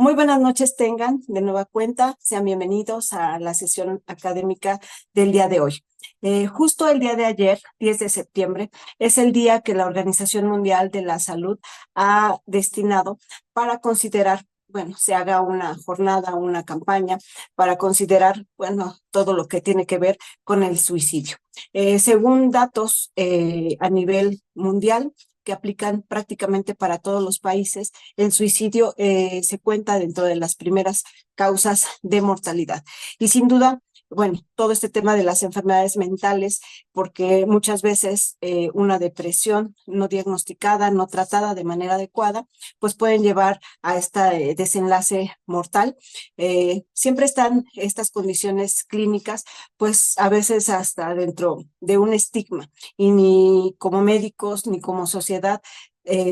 Muy buenas noches tengan de nueva cuenta. Sean bienvenidos a la sesión académica del día de hoy. Justo el día de ayer, 10 de septiembre, es el día que la Organización Mundial de la Salud ha destinado para considerar, bueno, se haga una jornada, una campaña para considerar, bueno, todo lo que tiene que ver con el suicidio. Según datos a nivel mundial, que aplican prácticamente para todos los países, el suicidio se cuenta dentro de las primeras causas de mortalidad. Y sin duda, bueno, todo este tema de las enfermedades mentales, porque muchas veces una depresión no diagnosticada, no tratada de manera adecuada, pues pueden llevar a este desenlace mortal. Siempre están estas condiciones clínicas, pues a veces hasta dentro de un estigma, y ni como médicos ni como sociedad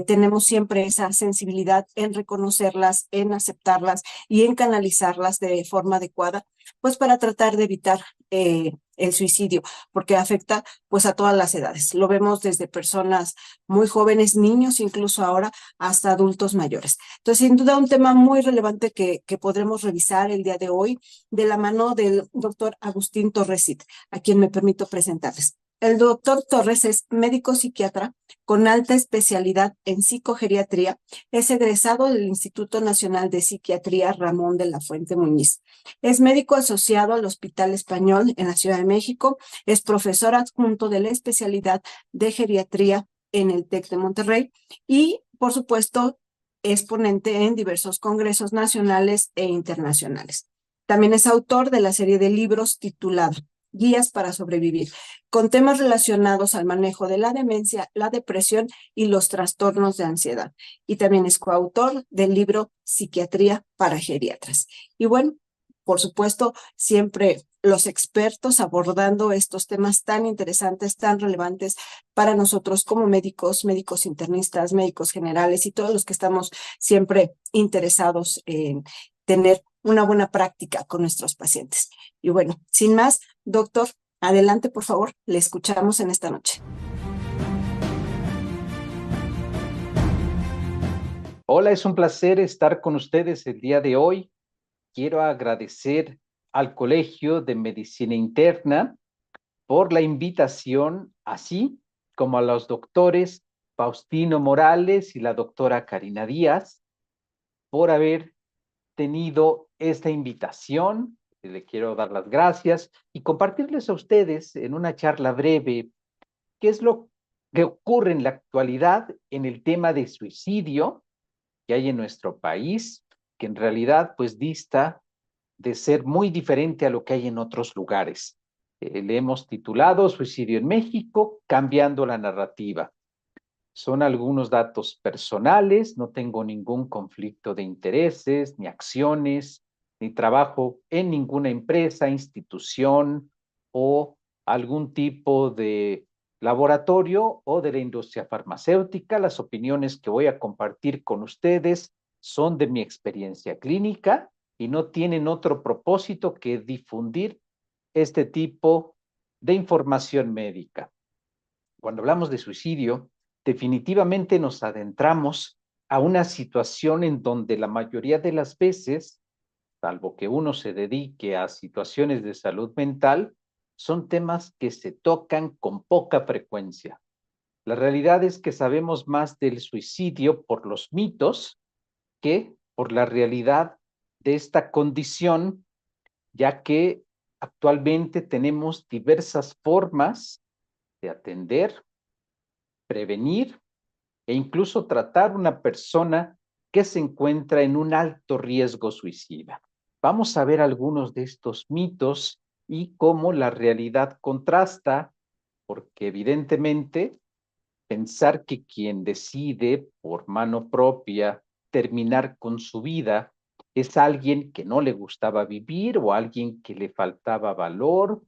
tenemos siempre esa sensibilidad en reconocerlas, en aceptarlas y en canalizarlas de forma adecuada, pues para tratar de evitar el suicidio, porque afecta pues a todas las edades. Lo vemos desde personas muy jóvenes, niños, incluso ahora hasta adultos mayores. Entonces, sin duda, un tema muy relevante que podremos revisar el día de hoy de la mano del doctor Agustín Torresit, a quien me permito presentarles. El doctor Torres es médico psiquiatra con alta especialidad en psicogeriatría. Es egresado del Instituto Nacional de Psiquiatría Ramón de la Fuente Muñiz. Es médico asociado al Hospital Español en la Ciudad de México. Es profesor adjunto de la especialidad de geriatría en el TEC de Monterrey y, por supuesto, es ponente en diversos congresos nacionales e internacionales. También es autor de la serie de libros titulada Guías para sobrevivir, con temas relacionados al manejo de la demencia, la depresión y los trastornos de ansiedad. Y también es coautor del libro Psiquiatría para geriatras. Y bueno, por supuesto, siempre los expertos abordando estos temas tan interesantes, tan relevantes para nosotros como médicos, médicos internistas, médicos generales y todos los que estamos siempre interesados en tener una buena práctica con nuestros pacientes. Y bueno, sin más, doctor, adelante, por favor, le escuchamos en esta noche. Hola, es un placer estar con ustedes el día de hoy. Quiero agradecer al Colegio de Medicina Interna por la invitación, así como a los doctores Faustino Morales y la doctora Karina Díaz, por haber tenido esta invitación. Le quiero dar las gracias y compartirles a ustedes en una charla breve qué es lo que ocurre en la actualidad en el tema de suicidio que hay en nuestro país, que en realidad pues dista de ser muy diferente a lo que hay en otros lugares. Le hemos titulado Suicidio en México, cambiando la narrativa. Son algunos datos personales, no tengo ningún conflicto de intereses, ni acciones, ni trabajo en ninguna empresa, institución o algún tipo de laboratorio o de la industria farmacéutica. Las opiniones que voy a compartir con ustedes son de mi experiencia clínica y no tienen otro propósito que difundir este tipo de información médica. Cuando hablamos de suicidio, definitivamente nos adentramos a una situación en donde la mayoría de las veces, salvo que uno se dedique a situaciones de salud mental, son temas que se tocan con poca frecuencia. La realidad es que sabemos más del suicidio por los mitos que por la realidad de esta condición, ya que actualmente tenemos diversas formas de atender, prevenir e incluso tratar una persona que se encuentra en un alto riesgo suicida. Vamos a ver algunos de estos mitos y cómo la realidad contrasta, porque evidentemente pensar que quien decide por mano propia terminar con su vida es alguien que no le gustaba vivir o alguien que le faltaba valor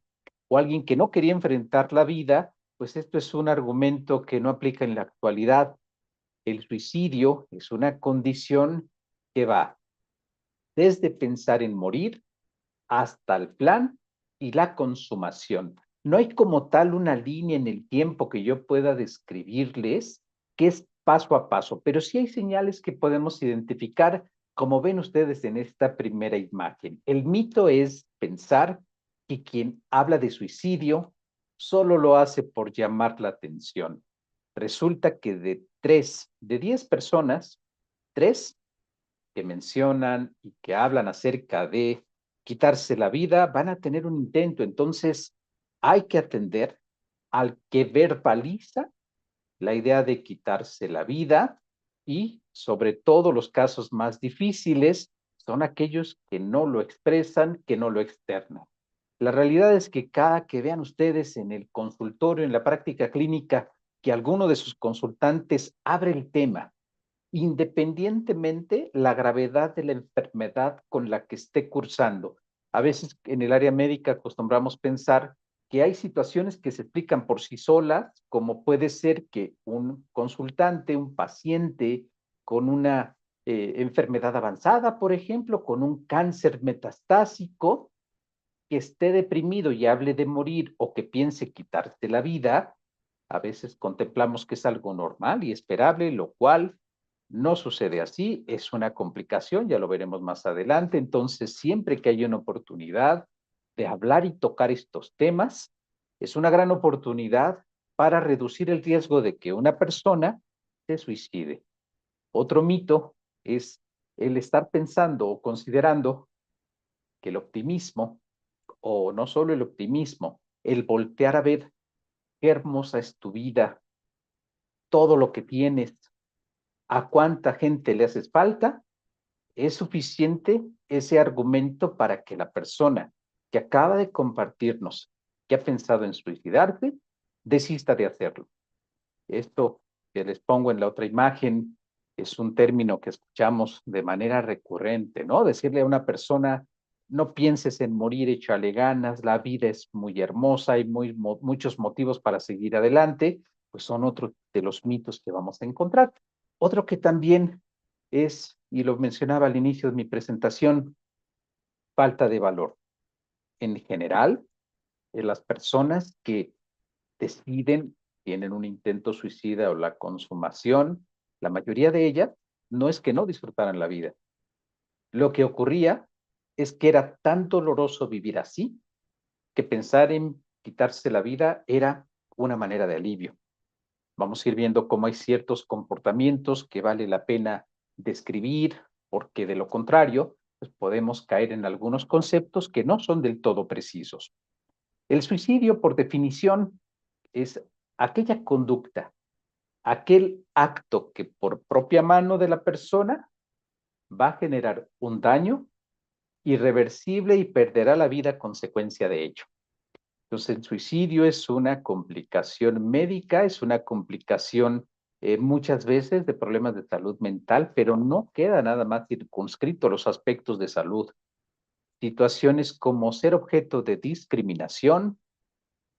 o alguien que no quería enfrentar la vida, pues esto es un argumento que no aplica en la actualidad. El suicidio es una condición que va desde pensar en morir hasta el plan y la consumación. No hay como tal una línea en el tiempo que yo pueda describirles que es paso a paso, pero sí hay señales que podemos identificar Como ven ustedes en esta primera imagen, el mito es pensar que quien habla de suicidio solo lo hace por llamar la atención. Resulta que de 10 personas, 3 que mencionan y que hablan acerca de quitarse la vida van a tener un intento. Entonces, hay que atender al que verbaliza la idea de quitarse la vida y sobre todo los casos más difíciles son aquellos que no lo expresan, que no lo externan. La realidad es que cada que vean ustedes en el consultorio, en la práctica clínica, que alguno de sus consultantes abre el tema, independientemente la gravedad de la enfermedad con la que esté cursando. A veces en el área médica acostumbramos pensar que hay situaciones que se explican por sí solas, como puede ser que un consultante, un paciente con una enfermedad avanzada, por ejemplo, con un cáncer metastásico, que esté deprimido y hable de morir o que piense quitarse la vida, a veces contemplamos que es algo normal y esperable, lo cual no sucede así, es una complicación, ya lo veremos más adelante. Entonces, siempre que hay una oportunidad de hablar y tocar estos temas, es una gran oportunidad para reducir el riesgo de que una persona se suicide. Otro mito es el estar pensando o considerando que el optimismo, o no solo el optimismo, el voltear a ver qué hermosa es tu vida, todo lo que tienes, a cuánta gente le haces falta, es suficiente ese argumento para que la persona que acaba de compartirnos, que ha pensado en suicidarse, desista de hacerlo. Esto que les pongo en la otra imagen es un término que escuchamos de manera recurrente, ¿no? Decirle a una persona, no pienses en morir, échale ganas, la vida es muy hermosa, hay muchos motivos para seguir adelante, pues son otros de los mitos que vamos a encontrar. Otro que también es, y lo mencionaba al inicio de mi presentación, falta de valor. En general, las personas que deciden, tienen un intento suicida o la consumación, la mayoría de ellas no es que no disfrutaran la vida. Lo que ocurría es que era tan doloroso vivir así que pensar en quitarse la vida era una manera de alivio. Vamos a ir viendo cómo hay ciertos comportamientos que vale la pena describir, porque de lo contrario, pues podemos caer en algunos conceptos que no son del todo precisos. El suicidio, por definición, es aquella conducta, aquel acto que por propia mano de la persona va a generar un daño irreversible y perderá la vida a consecuencia de ello. Entonces, el suicidio es una complicación médica, es una complicación muchas veces de problemas de salud mental, pero no queda nada más circunscrito a los aspectos de salud. Situaciones como ser objeto de discriminación,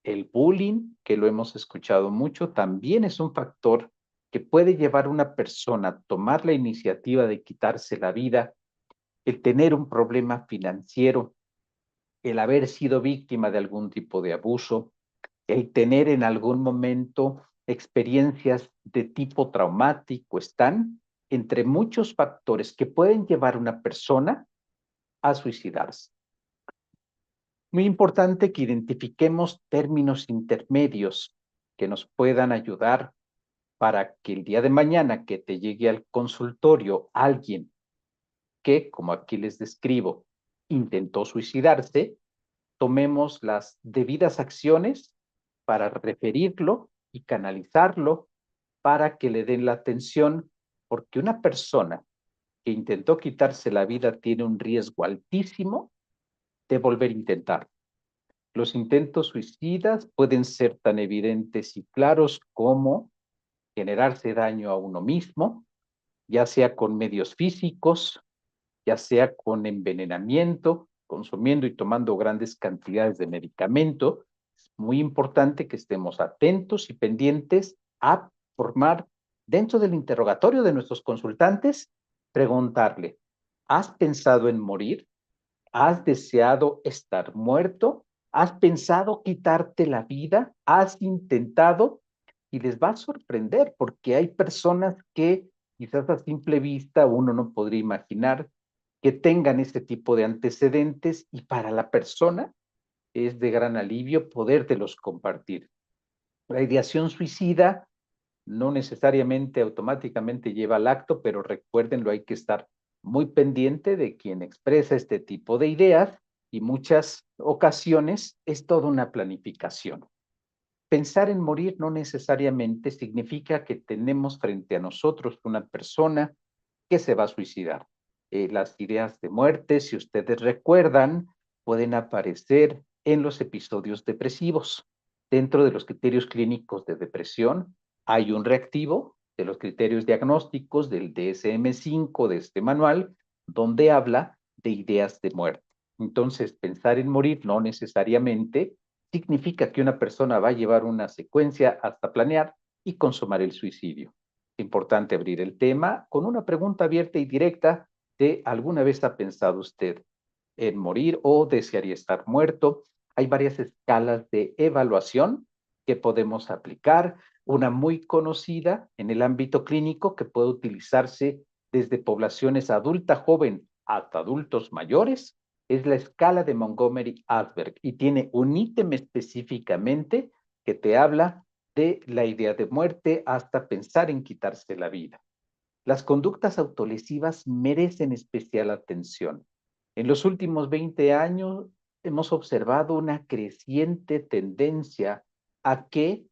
el bullying, que lo hemos escuchado mucho, también es un factor que puede llevar a una persona a tomar la iniciativa de quitarse la vida, el tener un problema financiero, el haber sido víctima de algún tipo de abuso, el tener en algún momento experiencias de tipo traumático, están entre muchos factores que pueden llevar a una persona a suicidarse. Muy importante que identifiquemos términos intermedios que nos puedan ayudar para que el día de mañana que te llegue al consultorio alguien que, como aquí les describo, intentó suicidarse, tomemos las debidas acciones para referirlo y canalizarlo para que le den la atención, porque una persona que intentó quitarse la vida tiene un riesgo altísimo de volver a intentar. Los intentos suicidas pueden ser tan evidentes y claros como generarse daño a uno mismo, ya sea con medios físicos, ya sea con envenenamiento, consumiendo y tomando grandes cantidades de medicamento. Es muy importante que estemos atentos y pendientes a formar dentro del interrogatorio de nuestros consultantes, preguntarle, ¿has pensado en morir? ¿Has deseado estar muerto? ¿Has pensado quitarte la vida? ¿Has intentado? Y les va a sorprender porque hay personas que quizás a simple vista uno no podría imaginar que tengan este tipo de antecedentes y para la persona es de gran alivio podértelos compartir. La ideación suicida no necesariamente automáticamente lleva al acto, pero recuérdenlo, hay que estar muy pendiente de quien expresa este tipo de ideas y muchas ocasiones es toda una planificación. Pensar en morir no necesariamente significa que tenemos frente a nosotros una persona que se va a suicidar. Las ideas de muerte, si ustedes recuerdan, pueden aparecer en los episodios depresivos. Dentro de los criterios clínicos de depresión hay un reactivo de los criterios diagnósticos del DSM-5 de este manual, donde habla de ideas de muerte. Entonces, pensar en morir no necesariamente significa que una persona va a llevar una secuencia hasta planear y consumar el suicidio. Es importante abrir el tema con una pregunta abierta y directa de ¿alguna vez ha pensado usted en morir o desearía estar muerto? Hay varias escalas de evaluación que podemos aplicar. Una muy conocida en el ámbito clínico que puede utilizarse desde poblaciones adulta joven hasta adultos mayores es la escala de Montgomery-Åsberg y tiene un ítem específicamente que te habla de la idea de muerte hasta pensar en quitarse la vida. Las conductas autolesivas merecen especial atención. En los últimos 20 años hemos observado una creciente tendencia a que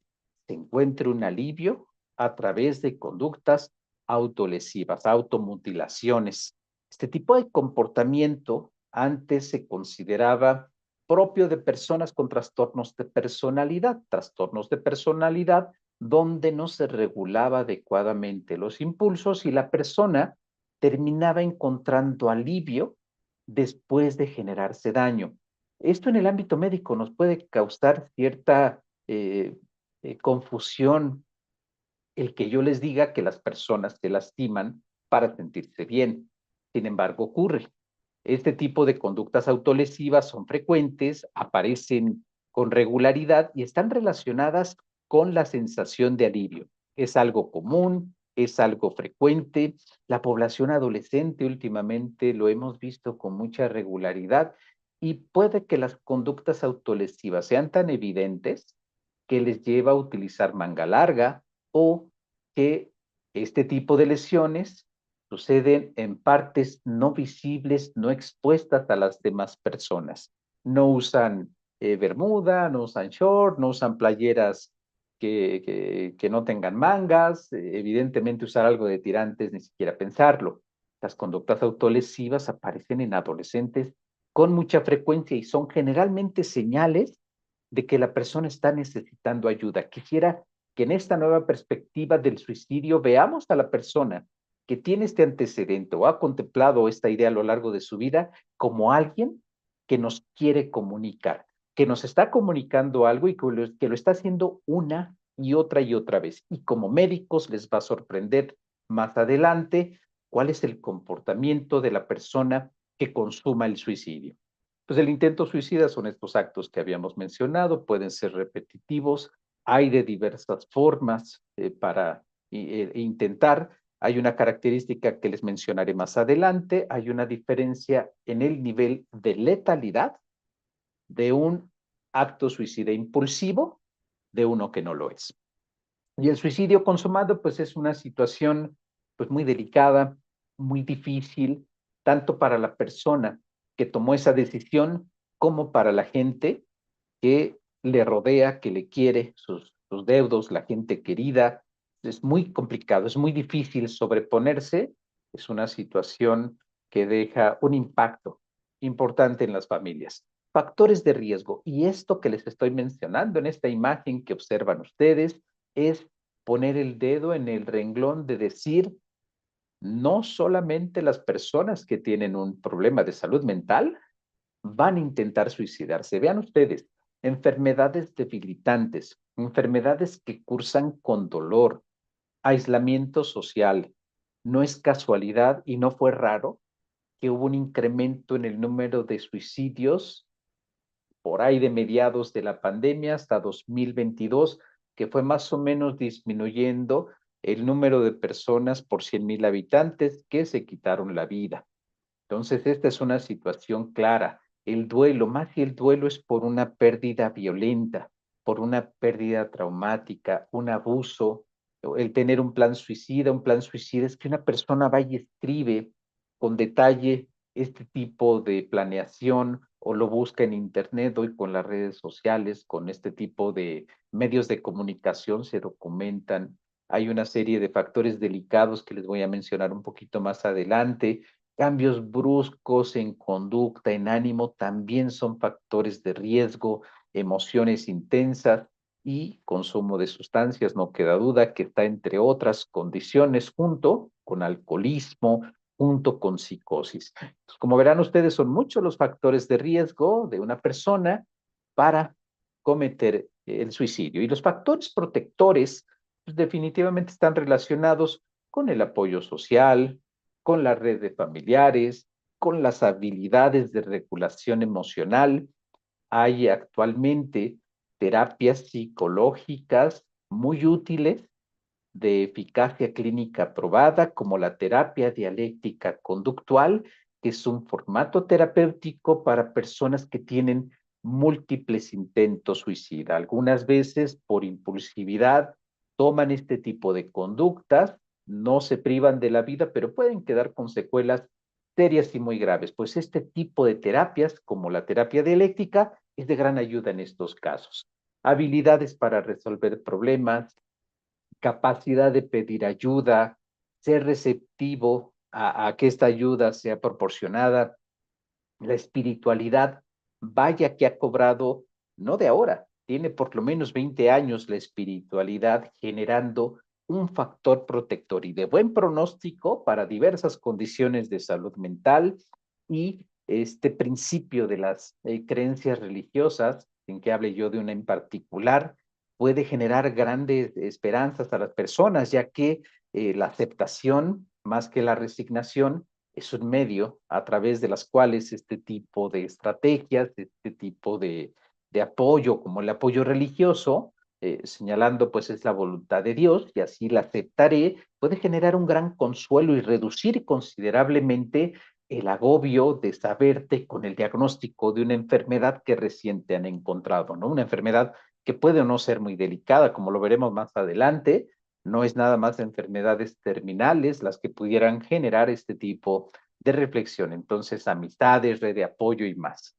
se encuentre un alivio a través de conductas autolesivas, automutilaciones. Este tipo de comportamiento antes se consideraba propio de personas con trastornos de personalidad donde no se regulaba adecuadamente los impulsos y la persona terminaba encontrando alivio después de generarse daño. Esto en el ámbito médico nos puede causar cierta confusión el que yo les diga que las personas se lastiman para sentirse bien. Sin embargo, ocurre. Este tipo de conductas autolesivas son frecuentes, aparecen con regularidad y están relacionadas con la sensación de alivio. Es algo común, es algo frecuente. La población adolescente últimamente lo hemos visto con mucha regularidad y puede que las conductas autolesivas sean tan evidentes que les lleva a utilizar manga larga o que este tipo de lesiones suceden en partes no visibles, no expuestas a las demás personas. No usan bermuda, no usan short, no usan playeras que no tengan mangas, evidentemente usar algo de tirantes, ni siquiera pensarlo. Las conductas autolesivas aparecen en adolescentes con mucha frecuencia y son generalmente señales de que la persona está necesitando ayuda. Quisiera que en esta nueva perspectiva del suicidio veamos a la persona que tiene este antecedente o ha contemplado esta idea a lo largo de su vida como alguien que nos quiere comunicar, que nos está comunicando algo y que lo está haciendo una y otra vez. Y como médicos les va a sorprender más adelante cuál es el comportamiento de la persona que consuma el suicidio. Pues el intento suicida son estos actos que habíamos mencionado, pueden ser repetitivos, hay de diversas formas para intentar. Hay una característica que les mencionaré más adelante, hay una diferencia en el nivel de letalidad de un acto suicida impulsivo de uno que no lo es. Y el suicidio consumado, pues es una situación pues muy delicada, muy difícil, tanto para la persona que tomó esa decisión como para la gente que le rodea, que le quiere, sus deudos, la gente querida. Es muy complicado, es muy difícil sobreponerse. Es una situación que deja un impacto importante en las familias. Factores de riesgo. Y esto que les estoy mencionando en esta imagen que observan ustedes es poner el dedo en el renglón de decir, no solamente las personas que tienen un problema de salud mental van a intentar suicidarse. Vean ustedes, enfermedades debilitantes, enfermedades que cursan con dolor, aislamiento social. No es casualidad y no fue raro que hubo un incremento en el número de suicidios por ahí de mediados de la pandemia hasta 2022, que fue más o menos disminuyendo el número de personas por 100,000 habitantes que se quitaron la vida. Entonces, esta es una situación clara. El duelo, más que el duelo, es por una pérdida violenta, por una pérdida traumática, un abuso, el tener un plan suicida es que una persona vaya y escribe con detalle este tipo de planeación o lo busca en internet hoy con las redes sociales, con este tipo de medios de comunicación se documentan. Hay una serie de factores delicados que les voy a mencionar un poquito más adelante. Cambios bruscos en conducta, en ánimo, también son factores de riesgo, emociones intensas y consumo de sustancias, no queda duda que está entre otras condiciones junto con alcoholismo, junto con psicosis. Entonces, como verán ustedes, son muchos los factores de riesgo de una persona para cometer el suicidio. Y los factores protectores pues, definitivamente están relacionados con el apoyo social, con la red de familiares, con las habilidades de regulación emocional. Hay actualmente terapias psicológicas muy útiles de eficacia clínica probada, como la terapia dialéctica conductual, que es un formato terapéutico para personas que tienen múltiples intentos suicida. Algunas veces por impulsividad toman este tipo de conductas, no se privan de la vida, pero pueden quedar con secuelas serias y muy graves. Pues este tipo de terapias, como la terapia dialéctica, es de gran ayuda en estos casos. Habilidades para resolver problemas, capacidad de pedir ayuda, ser receptivo a que esta ayuda sea proporcionada, la espiritualidad, vaya que ha cobrado, no de ahora, tiene por lo menos 20 años la espiritualidad generando un factor protector y de buen pronóstico para diversas condiciones de salud mental y este principio de las creencias religiosas, en que hable yo de una en particular, puede generar grandes esperanzas a las personas, ya que la aceptación, más que la resignación, es un medio a través de las cuales este tipo de estrategias, este tipo de apoyo, como el apoyo religioso, señalando pues es la voluntad de Dios y así la aceptaré, puede generar un gran consuelo y reducir considerablemente el agobio de saberte con el diagnóstico de una enfermedad que recién te han encontrado, ¿no? Una enfermedad que puede o no ser muy delicada, como lo veremos más adelante, no es nada más enfermedades terminales las que pudieran generar este tipo de reflexión. Entonces, amistades, red de apoyo y más.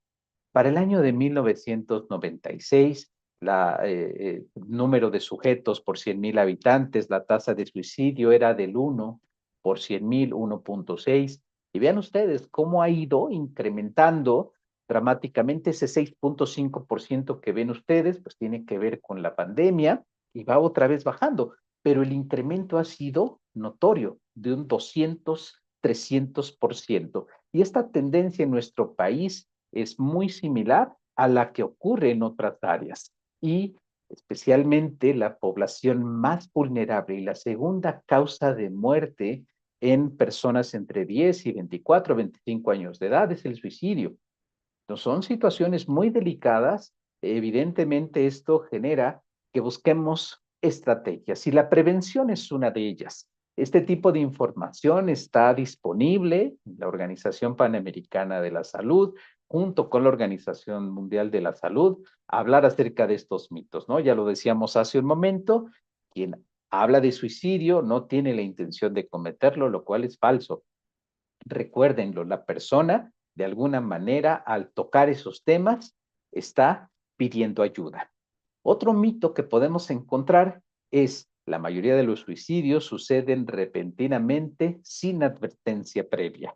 Para el año de 1996, el número de sujetos por 100,000 habitantes, la tasa de suicidio era del 1 por 100,000, 1.6. Y vean ustedes cómo ha ido incrementando dramáticamente ese 6.5% que ven ustedes, pues tiene que ver con la pandemia y va otra vez bajando. Pero el incremento ha sido notorio, de un 200, 300%. Y esta tendencia en nuestro país es muy similar a la que ocurre en otras áreas y especialmente la población más vulnerable y la segunda causa de muerte en personas entre 10 y 24 o 25 años de edad es el suicidio. Entonces, son situaciones muy delicadas. Evidentemente, esto genera que busquemos estrategias y la prevención es una de ellas. Este tipo de información está disponible en la Organización Panamericana de la Salud, junto con la Organización Mundial de la Salud, hablar acerca de estos mitos, ¿no? Ya lo decíamos hace un momento, quien habla de suicidio no tiene la intención de cometerlo, lo cual es falso. Recuérdenlo, la persona, de alguna manera, al tocar esos temas, está pidiendo ayuda. Otro mito que podemos encontrar es la mayoría de los suicidios suceden repentinamente sin advertencia previa.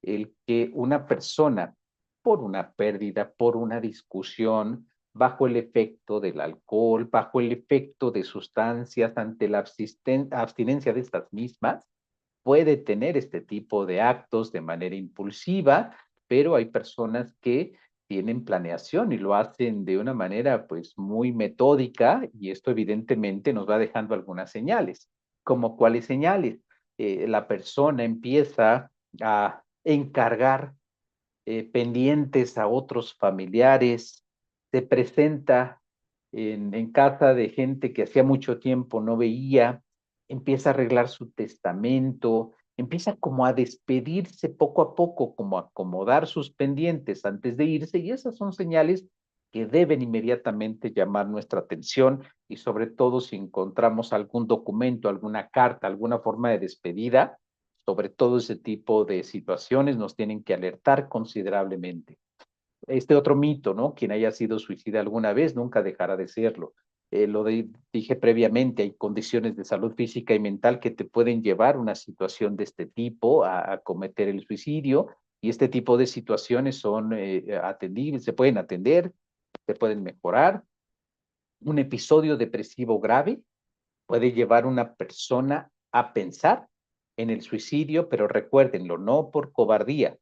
El que una persona, por una pérdida, por una discusión, bajo el efecto del alcohol, bajo el efecto de sustancias, ante la abstinencia de estas mismas, puede tener este tipo de actos de manera impulsiva, pero hay personas que tienen planeación y lo hacen de una manera pues muy metódica y esto evidentemente nos va dejando algunas señales. ¿Como cuáles señales? La persona empieza a encargar pendientes a otros familiares, se presenta en casa de gente que hacía mucho tiempo no veía, empieza a arreglar su testamento, empieza como a despedirse poco a poco, como a acomodar sus pendientes antes de irse, y esas son señales que deben inmediatamente llamar nuestra atención, y sobre todo si encontramos algún documento, alguna carta, alguna forma de despedida, sobre todo ese tipo de situaciones nos tienen que alertar considerablemente. Este otro mito, ¿no? Quien haya sido suicida alguna vez nunca dejará de serlo. Dije previamente, hay condiciones de salud física y mental que te pueden llevar a una situación de este tipo, a cometer el suicidio, y este tipo de situaciones son atendibles, se pueden atender, se pueden mejorar. Un episodio depresivo grave puede llevar a una persona a pensar en el suicidio, pero recuérdenlo, no por cobardía,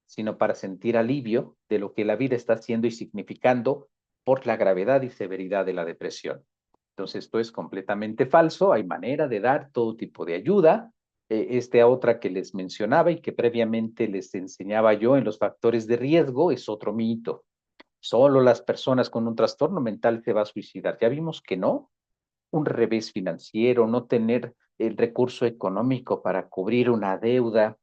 sino para sentir alivio de lo que la vida está haciendo y significando por la gravedad y severidad de la depresión. Entonces, esto es completamente falso, hay manera de dar todo tipo de ayuda. Esta otra que les mencionaba y que previamente les enseñaba yo en los factores de riesgo es otro mito. Solo las personas con un trastorno mental se va a suicidar. Ya vimos que no, un revés financiero, no tener el recurso económico para cubrir una deuda,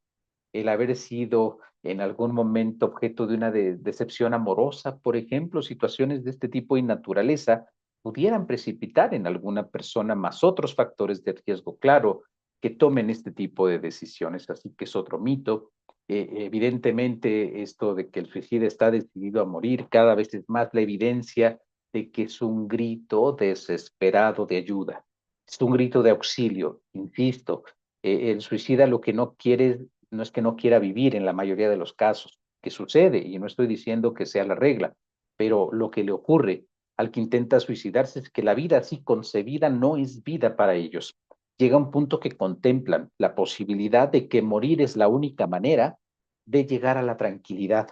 el haber sido en algún momento objeto de una decepción amorosa, por ejemplo, situaciones de este tipo y naturaleza, pudieran precipitar en alguna persona más otros factores de riesgo, claro, que tomen este tipo de decisiones. Así que es otro mito. Evidentemente, esto de que el suicida está decidido a morir, cada vez es más la evidencia de que es un grito desesperado de ayuda, es un grito de auxilio, insisto. El suicida lo que no quiere no es que no quiera vivir en la mayoría de los casos, que sucede, y no estoy diciendo que sea la regla, pero lo que le ocurre al que intenta suicidarse es que la vida así concebida no es vida para ellos. Llega un punto que contemplan la posibilidad de que morir es la única manera de llegar a la tranquilidad.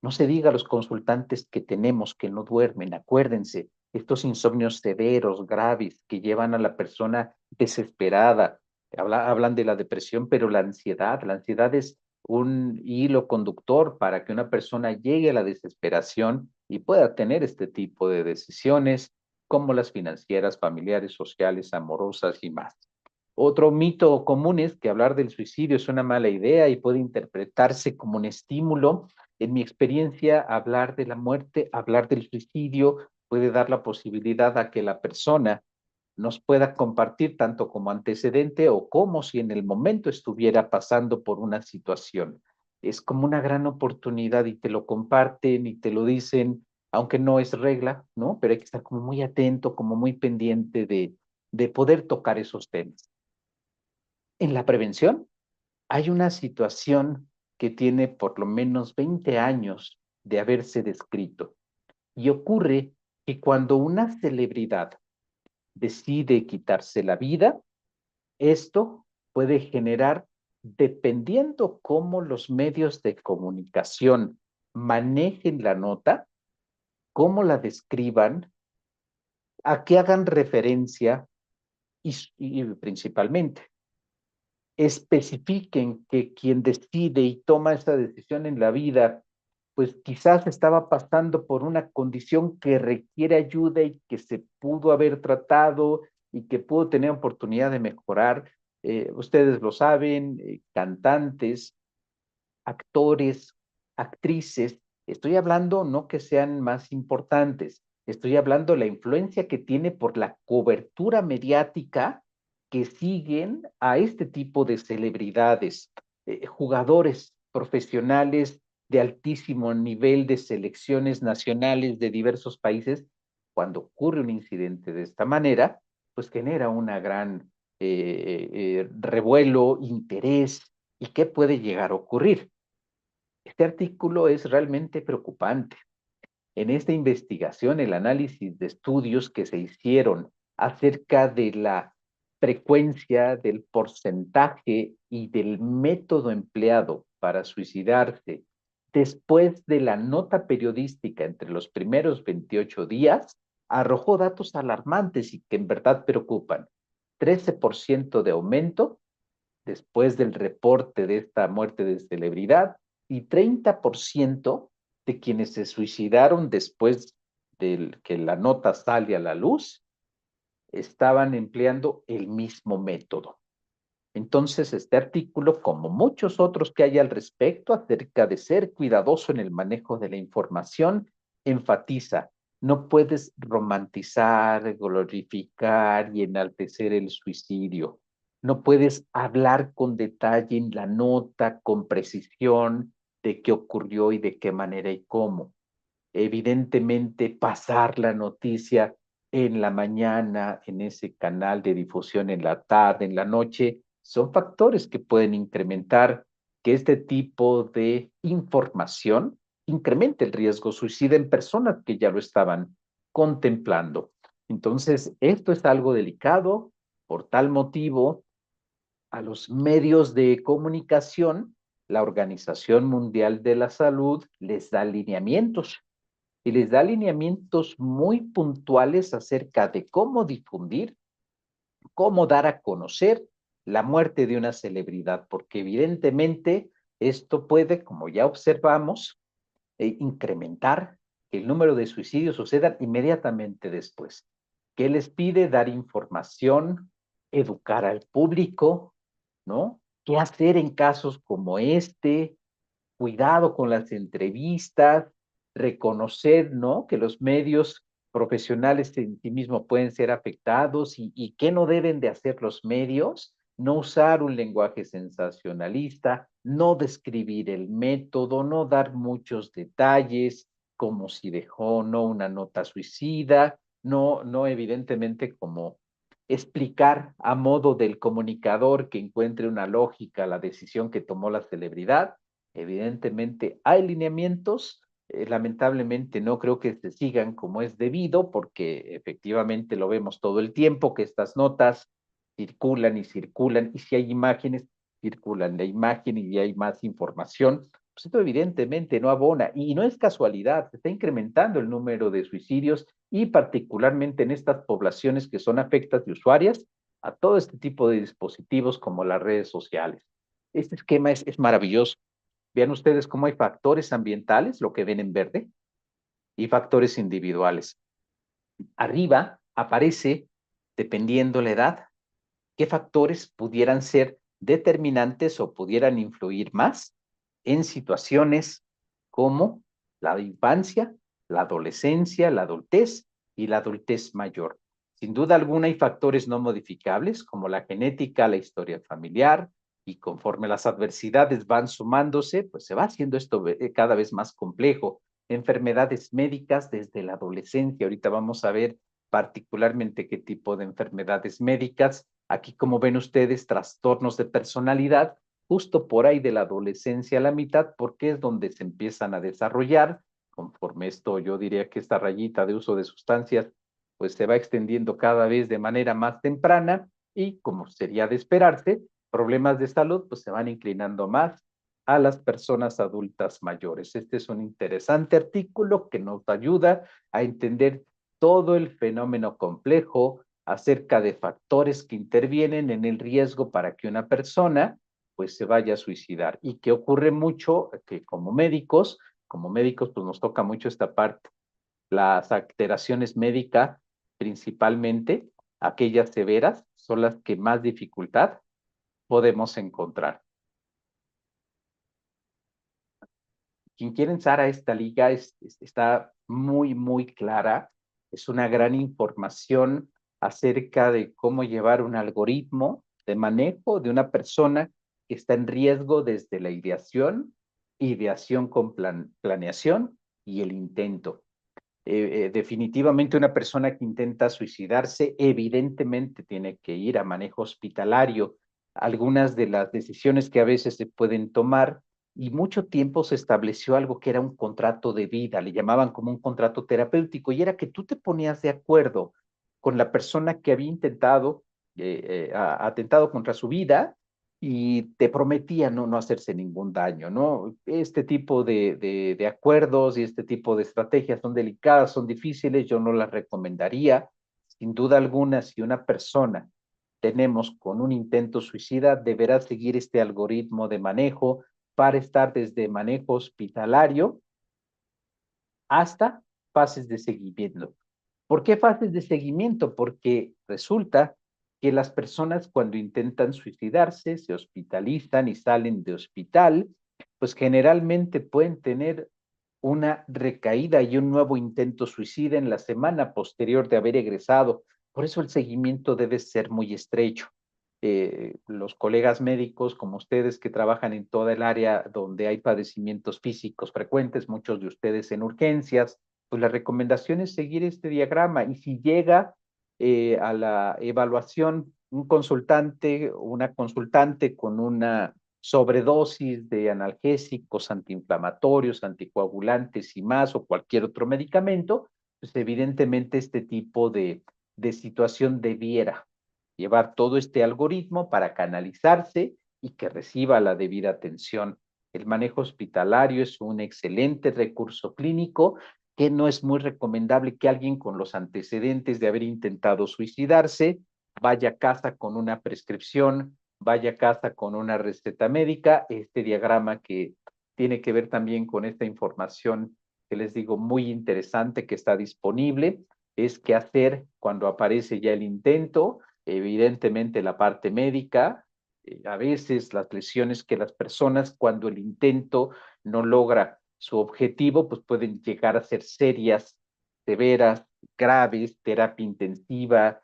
No se diga a los consultantes que tenemos que no duermen, acuérdense, estos insomnios severos, graves, que llevan a la persona desesperada. Hablan de la depresión, pero la ansiedad es un hilo conductor para que una persona llegue a la desesperación y pueda tener este tipo de decisiones, como las financieras, familiares, sociales, amorosas y más. Otro mito común es que hablar del suicidio es una mala idea y puede interpretarse como un estímulo. En mi experiencia, hablar de la muerte, hablar del suicidio, puede dar la posibilidad a que la persona nos pueda compartir tanto como antecedente o como si en el momento estuviera pasando por una situación. Es como una gran oportunidad y te lo comparten y te lo dicen, aunque no es regla, ¿no? Pero hay que estar como muy atento, como muy pendiente de poder tocar esos temas. En la prevención hay una situación que tiene por lo menos 20 años de haberse descrito y ocurre que cuando una celebridad decide quitarse la vida, esto puede generar, dependiendo cómo los medios de comunicación manejen la nota, cómo la describan, a qué hagan referencia y principalmente especifiquen que quien decide y toma esa decisión en la vida, pues quizás estaba pasando por una condición que requiere ayuda y que se pudo haber tratado y que pudo tener oportunidad de mejorar. Ustedes lo saben, cantantes, actores, actrices, estoy hablando no que sean más importantes, estoy hablando de la influencia que tiene por la cobertura mediática que siguen a este tipo de celebridades, jugadores profesionales de altísimo nivel de selecciones nacionales de diversos países. Cuando ocurre un incidente de esta manera, pues genera una gran revuelo, interés, y qué puede llegar a ocurrir. Este artículo es realmente preocupante. En esta investigación, el análisis de estudios que se hicieron acerca de la frecuencia, del porcentaje y del método empleado para suicidarse después de la nota periodística entre los primeros 28 días, arrojó datos alarmantes y que en verdad preocupan. 13% de aumento después del reporte de esta muerte de celebridad y 30% de quienes se suicidaron después de que la nota sale a la luz estaban empleando el mismo método. Entonces, este artículo, como muchos otros que hay al respecto acerca de ser cuidadoso en el manejo de la información, enfatiza, no puedes romantizar, glorificar y enaltecer el suicidio. No puedes hablar con detalle en la nota, con precisión, de qué ocurrió y de qué manera y cómo. Evidentemente, pasar la noticia en la mañana, en ese canal de difusión en la tarde, en la noche, son factores que pueden incrementar que este tipo de información incremente el riesgo suicida en personas que ya lo estaban contemplando. Entonces, esto es algo delicado. Por tal motivo, a los medios de comunicación, la Organización Mundial de la Salud les da lineamientos y les da lineamientos muy puntuales acerca de cómo difundir, cómo dar a conocer la muerte de una celebridad, porque evidentemente esto puede, como ya observamos, incrementar que el número de suicidios suceda inmediatamente después. ¿Qué les pide? Dar información, educar al público, ¿no? ¿Qué hacer en casos como este? Cuidado con las entrevistas, reconocer, ¿no? Que los medios profesionales en sí mismos pueden ser afectados y qué no deben de hacer los medios, no usar un lenguaje sensacionalista, no describir el método, no dar muchos detalles, como si dejó no una nota suicida, no evidentemente como explicar a modo del comunicador que encuentre una lógica la decisión que tomó la celebridad. Evidentemente hay lineamientos, lamentablemente no creo que se sigan como es debido, porque efectivamente lo vemos todo el tiempo, que estas notas circulan, y si hay imágenes, circulan la imagen y hay más información, pues esto evidentemente no abona, y no es casualidad, se está incrementando el número de suicidios, y particularmente en estas poblaciones que son afectas y usuarias a todo este tipo de dispositivos como las redes sociales. Este esquema es maravilloso. Vean ustedes cómo hay factores ambientales, lo que ven en verde, y factores individuales. Arriba aparece, dependiendo la edad, qué factores pudieran ser determinantes o pudieran influir más en situaciones como la infancia, la adolescencia, la adultez y la adultez mayor. Sin duda alguna hay factores no modificables como la genética, la historia familiar, y conforme las adversidades van sumándose, pues se va haciendo esto cada vez más complejo. Enfermedades médicas desde la adolescencia, ahorita vamos a ver particularmente qué tipo de enfermedades médicas. Aquí, como ven ustedes, trastornos de personalidad, justo por ahí de la adolescencia a la mitad, porque es donde se empiezan a desarrollar. Conforme esto, yo diría que esta rayita de uso de sustancias, pues se va extendiendo cada vez de manera más temprana, y como sería de esperarse, problemas de salud, pues se van inclinando más a las personas adultas mayores. Este es un interesante artículo que nos ayuda a entender todo el fenómeno complejo acerca de factores que intervienen en el riesgo para que una persona pues se vaya a suicidar, y que ocurre mucho que como médicos pues nos toca mucho esta parte, las alteraciones médicas, principalmente aquellas severas, son las que más dificultad podemos encontrar. Quien quiere entrar a esta liga está muy clara. Es una gran información acerca de cómo llevar un algoritmo de manejo de una persona que está en riesgo desde la ideación con planeación y el intento. Definitivamente una persona que intenta suicidarse evidentemente tiene que ir a manejo hospitalario. Algunas de las decisiones que a veces se pueden tomar, y mucho tiempo se estableció algo que era un contrato de vida, le llamaban como un contrato terapéutico, y era que tú te ponías de acuerdo con la persona que había atentado contra su vida, y te prometía no hacerse ningún daño, ¿no? Este tipo de acuerdos y este tipo de estrategias son delicadas, son difíciles, yo no las recomendaría. Sin duda alguna, si una persona tenemos con un intento suicida, deberá seguir este algoritmo de manejo para estar desde manejo hospitalario hasta fases de seguimiento. ¿Por qué fases de seguimiento? Porque resulta que las personas cuando intentan suicidarse, se hospitalizan y salen de hospital, pues generalmente pueden tener una recaída y un nuevo intento suicida en la semana posterior de haber egresado. Por eso el seguimiento debe ser muy estrecho. Los colegas médicos como ustedes que trabajan en toda el área donde hay padecimientos físicos frecuentes, muchos de ustedes en urgencias, pues la recomendación es seguir este diagrama y si llega a la evaluación un consultante, una consultante con una sobredosis de analgésicos, antiinflamatorios, anticoagulantes y más, o cualquier otro medicamento, pues evidentemente este tipo de situación debiera llevar todo este algoritmo para canalizarse y que reciba la debida atención. El manejo hospitalario es un excelente recurso clínico que no es muy recomendable que alguien con los antecedentes de haber intentado suicidarse vaya a casa con una prescripción, vaya a casa con una receta médica. Este diagrama que tiene que ver también con esta información que les digo muy interesante que está disponible, es qué hacer cuando aparece ya el intento, evidentemente la parte médica, a veces las lesiones que las personas cuando el intento no logra su objetivo, pues pueden llegar a ser serias, severas, graves, terapia intensiva,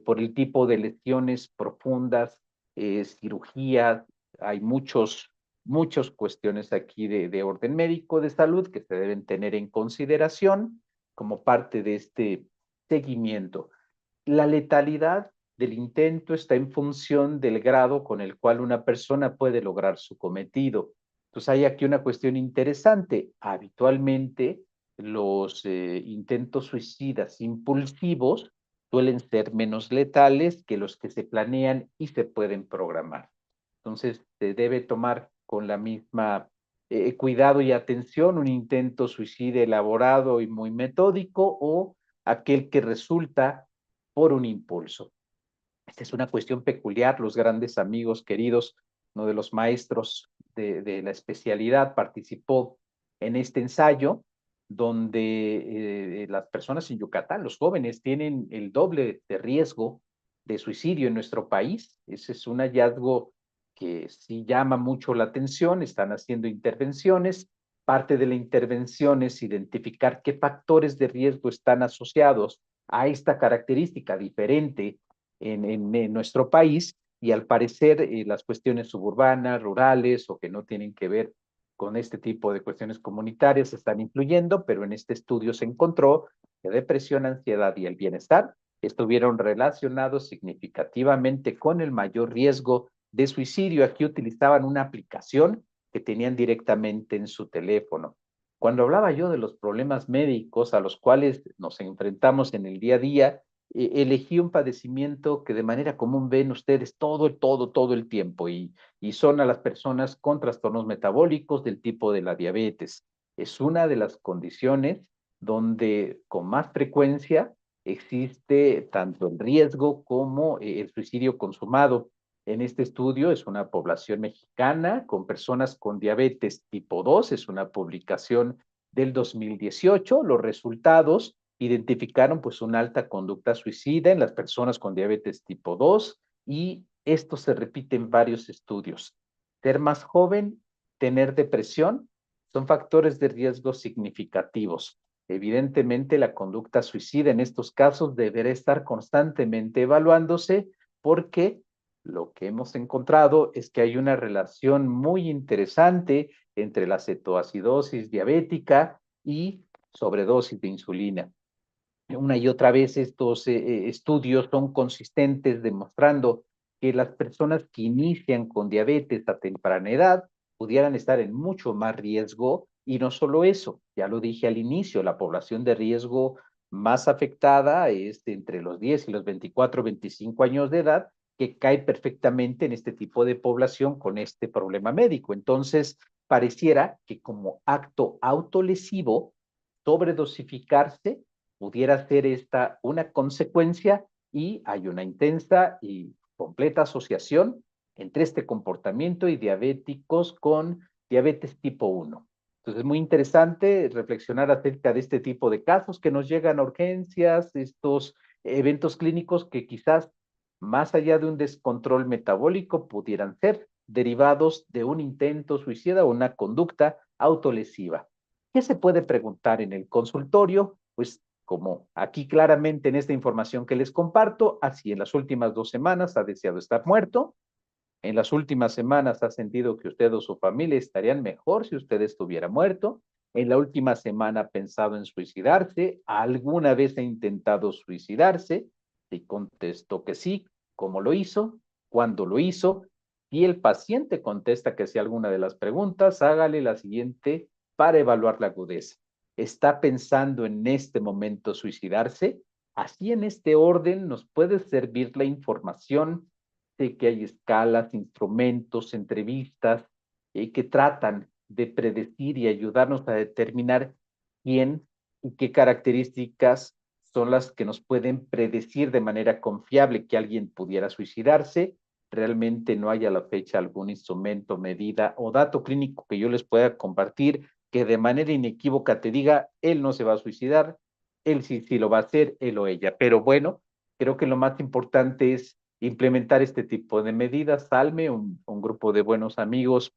por el tipo de lesiones profundas, cirugía, hay muchas cuestiones aquí de orden médico de salud que se deben tener en consideración como parte de este seguimiento. La letalidad del intento está en función del grado con el cual una persona puede lograr su cometido. Entonces hay aquí una cuestión interesante. Habitualmente los intentos suicidas impulsivos suelen ser menos letales que los que se planean y se pueden programar. Entonces se debe tomar con la misma cuidado y atención un intento suicida elaborado y muy metódico o aquel que resulta por un impulso. Esta es una cuestión peculiar. Los grandes amigos queridos, uno de los maestros de la especialidad participó en este ensayo donde las personas en Yucatán, los jóvenes, tienen el doble de riesgo de suicidio en nuestro país. Ese es un hallazgo que sí llama mucho la atención. Están haciendo intervenciones. Parte de la intervención es identificar qué factores de riesgo están asociados a esta característica diferente en nuestro país y al parecer las cuestiones suburbanas, rurales o que no tienen que ver con este tipo de cuestiones comunitarias están influyendo, pero en este estudio se encontró que depresión, ansiedad y el bienestar estuvieron relacionados significativamente con el mayor riesgo de suicidio. Aquí utilizaban una aplicación que tenían directamente en su teléfono. Cuando hablaba yo de los problemas médicos a los cuales nos enfrentamos en el día a día, elegí un padecimiento que de manera común ven ustedes todo el tiempo y son a las personas con trastornos metabólicos del tipo de la diabetes. Es una de las condiciones donde con más frecuencia existe tanto el riesgo como el suicidio consumado. En este estudio es una población mexicana con personas con diabetes tipo 2, es una publicación del 2018. Los resultados identificaron pues una alta conducta suicida en las personas con diabetes tipo 2 y esto se repite en varios estudios. Ser más joven, tener depresión, son factores de riesgo significativos. Evidentemente, la conducta suicida en estos casos deberá estar constantemente evaluándose porque lo que hemos encontrado es que hay una relación muy interesante entre la cetoacidosis diabética y sobredosis de insulina. Una y otra vez estos estudios son consistentes demostrando que las personas que inician con diabetes a temprana edad pudieran estar en mucho más riesgo y no solo eso, ya lo dije al inicio, la población de riesgo más afectada es entre los 10 y los 24, 25 años de edad, que cae perfectamente en este tipo de población con este problema médico. Entonces, pareciera que como acto autolesivo, sobredosificarse pudiera ser esta una consecuencia y hay una intensa y completa asociación entre este comportamiento y diabéticos con diabetes tipo 1. Entonces es muy interesante reflexionar acerca de este tipo de casos que nos llegan a urgencias, estos eventos clínicos que quizás más allá de un descontrol metabólico, pudieran ser derivados de un intento suicida o una conducta autolesiva. ¿Qué se puede preguntar en el consultorio? Pues como aquí claramente en esta información que les comparto, así en las últimas 2 semanas ha deseado estar muerto, en las últimas semanas ha sentido que usted o su familia estarían mejor si usted estuviera muerto, en la última semana ha pensado en suicidarse, alguna vez ha intentado suicidarse, y contestó que sí, ¿cómo lo hizo? ¿Cuándo lo hizo? Y el paciente contesta que si alguna de las preguntas, hágale la siguiente para evaluar la agudeza. ¿Está pensando en este momento suicidarse? Así en este orden nos puede servir la información de que hay escalas, instrumentos, entrevistas que tratan de predecir y ayudarnos a determinar quién y qué características son las que nos pueden predecir de manera confiable que alguien pudiera suicidarse. Realmente no hay a la fecha algún instrumento, medida o dato clínico que yo les pueda compartir que de manera inequívoca te diga, él no se va a suicidar, él sí lo va a hacer, él o ella. Pero bueno, creo que lo más importante es implementar este tipo de medidas. Salme, un grupo de buenos amigos,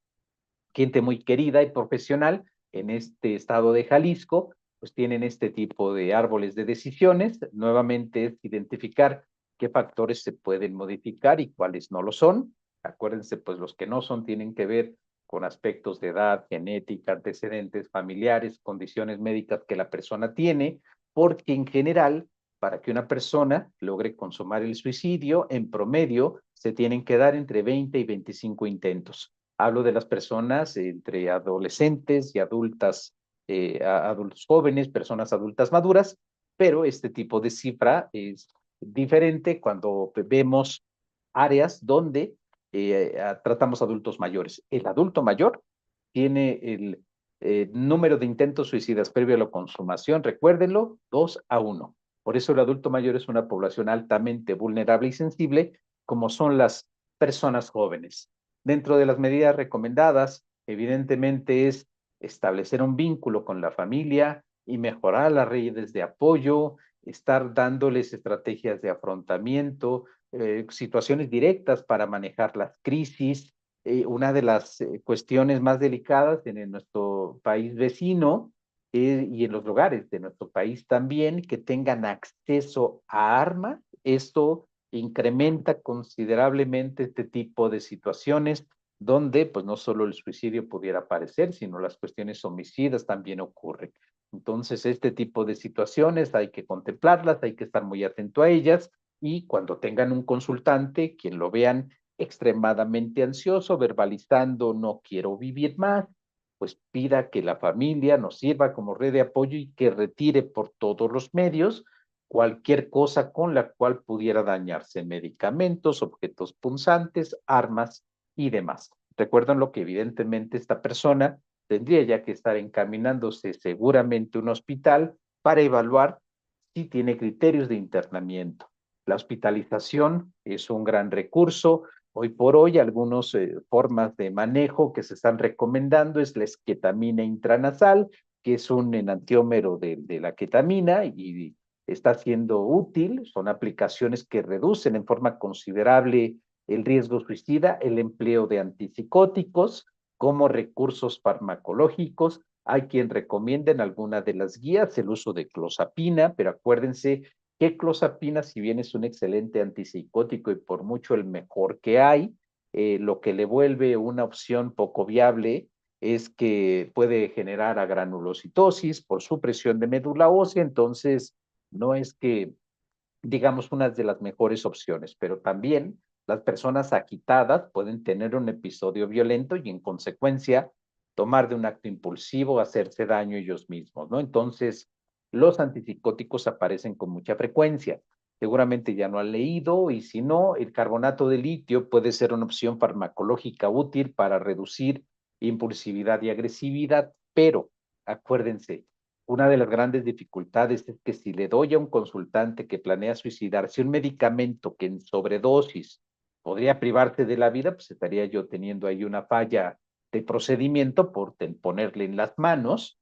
gente muy querida y profesional en este estado de Jalisco, pues tienen este tipo de árboles de decisiones. Nuevamente es identificar qué factores se pueden modificar y cuáles no lo son. Acuérdense, pues los que no son tienen que ver con aspectos de edad, genética, antecedentes familiares, condiciones médicas que la persona tiene, porque en general, para que una persona logre consumar el suicidio, en promedio se tienen que dar entre 20 y 25 intentos. Hablo de las personas entre adolescentes y adultas, adultos jóvenes, personas adultas maduras, pero este tipo de cifra es diferente cuando vemos áreas donde tratamos adultos mayores. El adulto mayor tiene el número de intentos suicidas previo a la consumación, recuérdenlo, 2 a 1. Por eso el adulto mayor es una población altamente vulnerable y sensible, como son las personas jóvenes. Dentro de las medidas recomendadas, evidentemente es establecer un vínculo con la familia y mejorar las redes de apoyo, estar dándoles estrategias de afrontamiento, situaciones directas para manejar las crisis. Una de las cuestiones más delicadas en nuestro país vecino y en los lugares de nuestro país también, que tengan acceso a armas. Esto incrementa considerablemente este tipo de situaciones donde pues no solo el suicidio pudiera aparecer, sino las cuestiones homicidas también ocurren. Entonces, este tipo de situaciones hay que contemplarlas, hay que estar muy atento a ellas y cuando tengan un consultante, quien lo vean extremadamente ansioso, verbalizando no quiero vivir más, pues pida que la familia nos sirva como red de apoyo y que retire por todos los medios cualquier cosa con la cual pudiera dañarse, medicamentos, objetos punzantes, armas y demás. Recuerden lo que evidentemente esta persona tendría ya que estar encaminándose seguramente a un hospital para evaluar si tiene criterios de internamiento. La hospitalización es un gran recurso. Hoy por hoy, algunas formas de manejo que se están recomendando es la esquetamina intranasal, que es un enantiómero de la ketamina y está siendo útil. Son aplicaciones que reducen en forma considerable el riesgo suicida, el empleo de antipsicóticos como recursos farmacológicos. Hay quien recomienda en alguna de las guías el uso de clozapina, pero acuérdense que clozapina, si bien es un excelente antipsicótico y por mucho el mejor que hay, lo que le vuelve una opción poco viable es que puede generar agranulocitosis por supresión de médula ósea, entonces no es que digamos, una de las mejores opciones, pero también las personas agitadas pueden tener un episodio violento y en consecuencia tomar de un acto impulsivo, hacerse daño ellos mismos, ¿no? Entonces, los antipsicóticos aparecen con mucha frecuencia. Seguramente ya no han leído y si no, el carbonato de litio puede ser una opción farmacológica útil para reducir impulsividad y agresividad, pero acuérdense, una de las grandes dificultades es que si le doy a un consultante que planea suicidarse un medicamento que en sobredosis podría privarse de la vida, pues estaría yo teniendo ahí una falla de procedimiento por ponerle en las manos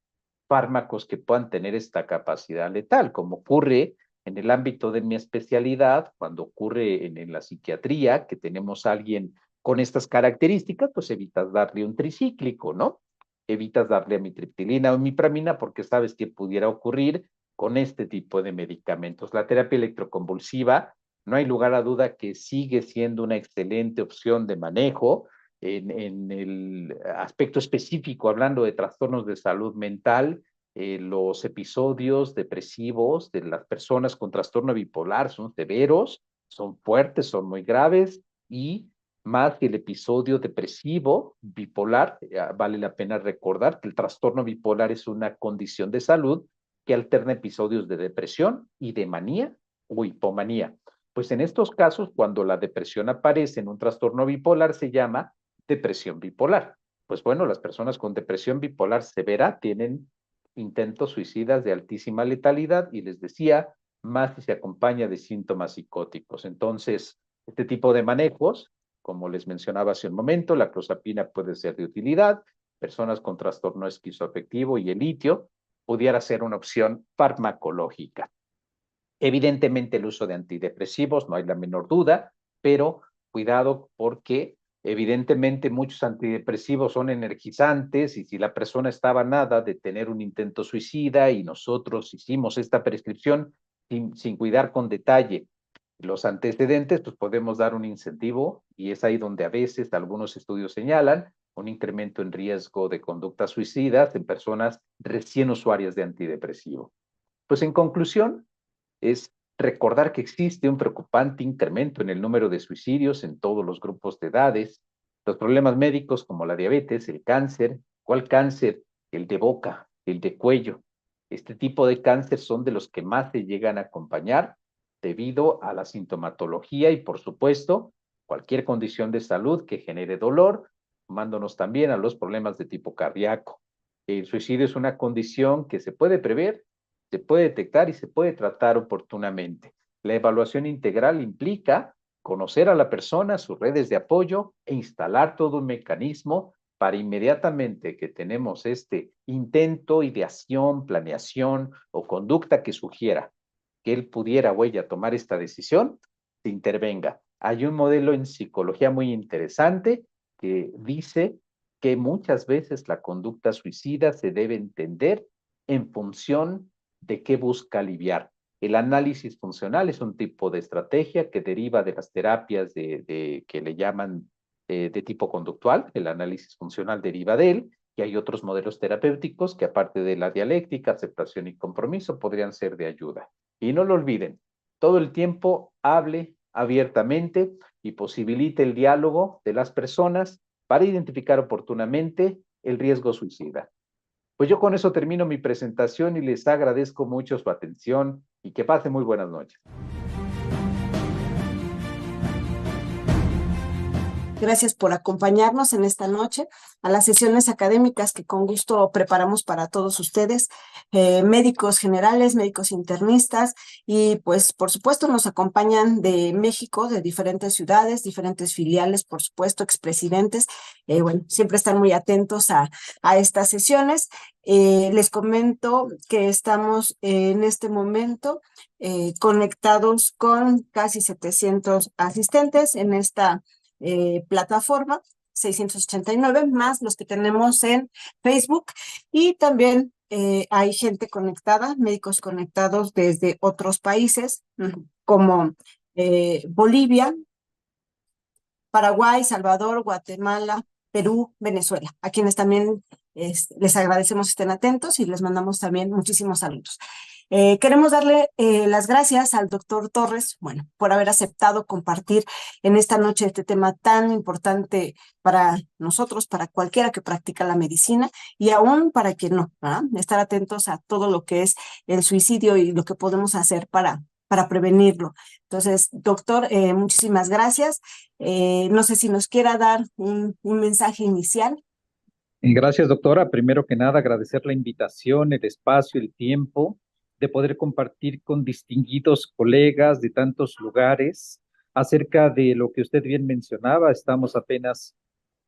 fármacos que puedan tener esta capacidad letal, como ocurre En el ámbito de mi especialidad, cuando ocurre en la psiquiatría, que tenemos a alguien con estas características, pues evitas darle un tricíclico, ¿no? Evitas darle amitriptilina o imipramina porque sabes que pudiera ocurrir con este tipo de medicamentos. La terapia electroconvulsiva, no hay lugar a duda que sigue siendo una excelente opción de manejo en el aspecto específico, hablando de trastornos de salud mental. Los episodios depresivos de las personas con trastorno bipolar son severos, son fuertes, son muy graves y más que el episodio depresivo bipolar, vale la pena recordar que el trastorno bipolar es una condición de salud que alterna episodios de depresión y de manía o hipomanía. Pues en estos casos, cuando la depresión aparece en un trastorno bipolar, se llama depresión bipolar. Pues bueno, las personas con depresión bipolar severa tienen intentos suicidas de altísima letalidad y les decía, más si se acompaña de síntomas psicóticos. Entonces, este tipo de manejos, como les mencionaba hace un momento, la clozapina puede ser de utilidad, personas con trastorno esquizoafectivo y el litio pudiera ser una opción farmacológica. Evidentemente el uso de antidepresivos, no hay la menor duda, pero cuidado porque evidentemente muchos antidepresivos son energizantes y si la persona estaba nada de tener un intento suicida y nosotros hicimos esta prescripción sin cuidar con detalle los antecedentes, pues podemos dar un incentivo y es ahí donde a veces algunos estudios señalan un incremento en riesgo de conductas suicidas en personas recién usuarias de antidepresivo. Pues en conclusión, es recordar que existe un preocupante incremento en el número de suicidios en todos los grupos de edades, los problemas médicos como la diabetes, el cáncer, ¿cuál cáncer? El de boca, el de cuello. Este tipo de cáncer son de los que más se llegan a acompañar debido a la sintomatología y, por supuesto, cualquier condición de salud que genere dolor, sumándonos también a los problemas de tipo cardíaco. El suicidio es una condición que se puede prever, se puede detectar y se puede tratar oportunamente. La evaluación integral implica conocer a la persona, sus redes de apoyo e instalar todo un mecanismo para inmediatamente que tenemos este intento, ideación, planeación o conducta que sugiera que él pudiera o ella tomar esta decisión, se intervenga. Hay un modelo en psicología muy interesante que dice que muchas veces la conducta suicida se debe entender en función de qué busca aliviar. El análisis funcional es un tipo de estrategia que deriva de las terapias que le llaman de tipo conductual. El análisis funcional deriva de él y hay otros modelos terapéuticos que aparte de la dialéctica, aceptación y compromiso podrían ser de ayuda. Y no lo olviden, todo el tiempo hable abiertamente y posibilite el diálogo de las personas para identificar oportunamente el riesgo suicida. Pues yo con eso termino mi presentación y les agradezco mucho su atención y que pasen muy buenas noches. Gracias por acompañarnos en esta noche a las sesiones académicas que con gusto preparamos para todos ustedes, médicos generales, médicos internistas y pues por supuesto nos acompañan de México, de diferentes ciudades, diferentes filiales, por supuesto, expresidentes. Bueno, siempre están muy atentos a estas sesiones. Les comento que estamos en este momento conectados con casi 700 asistentes en esta plataforma, 689, más los que tenemos en Facebook. Y también hay gente conectada, médicos conectados desde otros países, como Bolivia, Paraguay, Salvador, Guatemala, Perú, Venezuela, a quienes también les agradecemos estén atentos y les mandamos también muchísimos saludos. Queremos darle las gracias al doctor Torres, bueno, por haber aceptado compartir en esta noche este tema tan importante para nosotros, para cualquiera que practica la medicina y aún para quien no, ¿verdad? Estar atentos a todo lo que es el suicidio y lo que podemos hacer para prevenirlo. Entonces, doctor, muchísimas gracias. No sé si nos quiera dar un mensaje inicial. Gracias, doctora. Primero que nada, agradecer la invitación, el espacio, el tiempo de poder compartir con distinguidos colegas de tantos lugares acerca de lo que usted bien mencionaba. Estamos apenas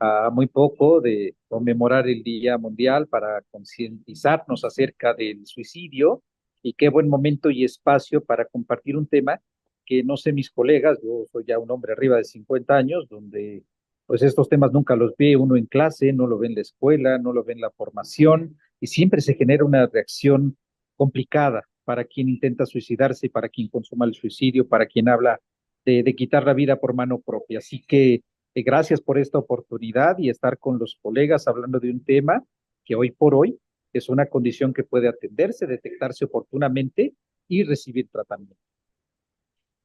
a muy poco de conmemorar el Día Mundial para concientizarnos acerca del suicidio y qué buen momento y espacio para compartir un tema que no sé mis colegas, yo soy ya un hombre arriba de 50 años, donde pues estos temas nunca los ve uno en clase, no lo ve en la escuela, no lo ve en la formación, y siempre se genera una reacción complicada para quien intenta suicidarse, y para quien consuma el suicidio, para quien habla de quitar la vida por mano propia. Así que gracias por esta oportunidad y estar con los colegas hablando de un tema que hoy por hoy es una condición que puede atenderse, detectarse oportunamente y recibir tratamiento.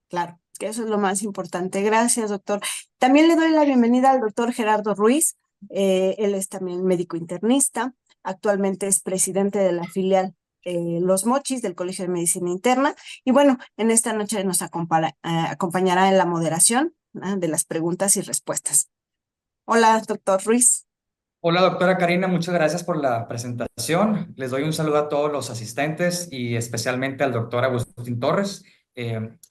Claro, que eso es lo más importante. Gracias, doctor. También le doy la bienvenida al doctor Gerardo Ruiz. Él es también médico internista. Actualmente es presidente de la filial Los Mochis del Colegio de Medicina Interna. Y bueno, en esta noche nos acompañará en la moderación de las preguntas y respuestas. Hola, doctor Ruiz. Hola, doctora Karina, muchas gracias por la presentación. Les doy un saludo a todos los asistentes y especialmente al doctor Agustín Torres.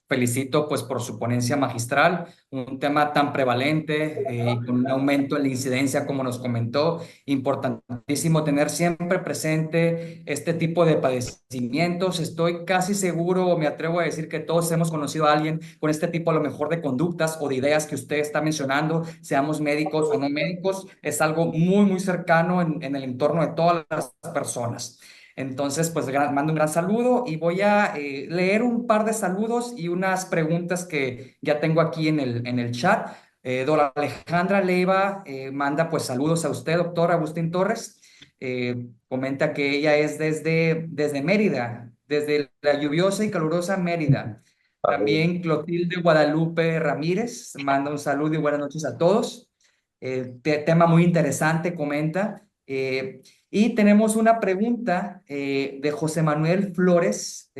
Felicito pues por su ponencia magistral, un tema tan prevalente y con un aumento en la incidencia como nos comentó. Importantísimo tener siempre presente este tipo de padecimientos. Estoy casi seguro, me atrevo a decir que todos hemos conocido a alguien con este tipo a lo mejor de conductas o de ideas que usted está mencionando, seamos médicos o no médicos. Es algo muy, muy cercano en el entorno de todas las personas. Entonces, pues mando un gran saludo y voy a leer un par de saludos y unas preguntas que ya tengo aquí en el chat. Dora Alejandra Leiva manda pues saludos a usted, doctor Agustín Torres. Comenta que ella es desde Mérida, desde la lluviosa y calurosa Mérida. También Clotilde Guadalupe Ramírez manda un saludo y buenas noches a todos. Tema muy interesante, comenta. Y tenemos una pregunta de José Manuel Flores.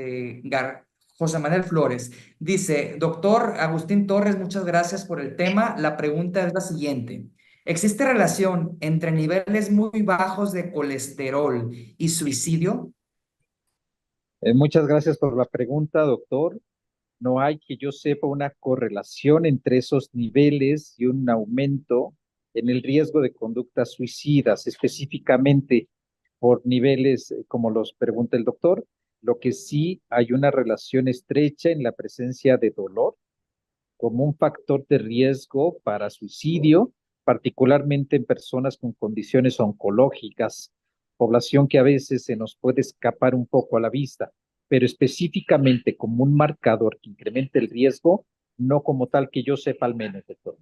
José Manuel Flores dice, doctor Agustín Torres, muchas gracias por el tema. La pregunta es la siguiente. ¿Existe relación entre niveles muy bajos de colesterol y suicidio? Muchas gracias por la pregunta, doctor. No hay que yo sepa una correlación entre esos niveles y un aumento en el riesgo de conductas suicidas, específicamente por niveles como los pregunta el doctor. Lo que sí hay una relación estrecha en la presencia de dolor como un factor de riesgo para suicidio, particularmente en personas con condiciones oncológicas, población que a veces se nos puede escapar un poco a la vista, pero específicamente como un marcador que incremente el riesgo, no como tal que yo sepa al menos, doctor.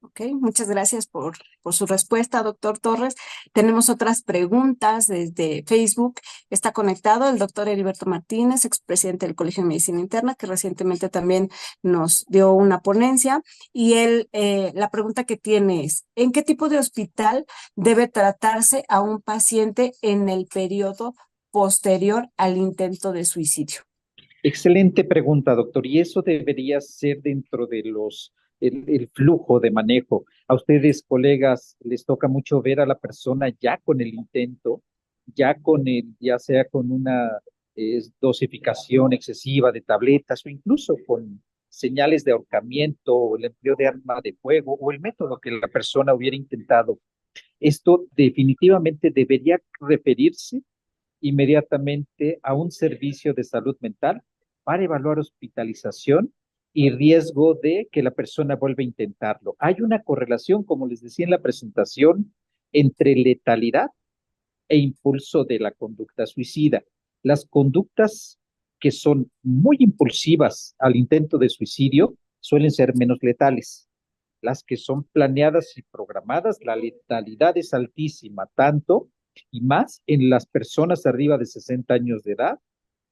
Ok, muchas gracias por su respuesta, doctor Torres. Tenemos otras preguntas desde Facebook. Está conectado el doctor Heriberto Martínez, expresidente del Colegio de Medicina Interna, que recientemente también nos dio una ponencia. Y él, la pregunta que tiene es, ¿en qué tipo de hospital debe tratarse a un paciente en el periodo posterior al intento de suicidio? Excelente pregunta, doctor. Y eso debería ser dentro de el flujo de manejo. A ustedes, colegas, les toca mucho ver a la persona ya con el intento, ya sea con una dosificación excesiva de tabletas o incluso con señales de ahorcamiento o el empleo de arma de fuego o el método que la persona hubiera intentado. Esto definitivamente debería referirse inmediatamente a un servicio de salud mental para evaluar hospitalización y riesgo de que la persona vuelva a intentarlo. Hay una correlación, como les decía en la presentación, entre letalidad e impulso de la conducta suicida. Las conductas que son muy impulsivas al intento de suicidio suelen ser menos letales. Las que son planeadas y programadas, la letalidad es altísima, tanto y más en las personas arriba de 60 años de edad,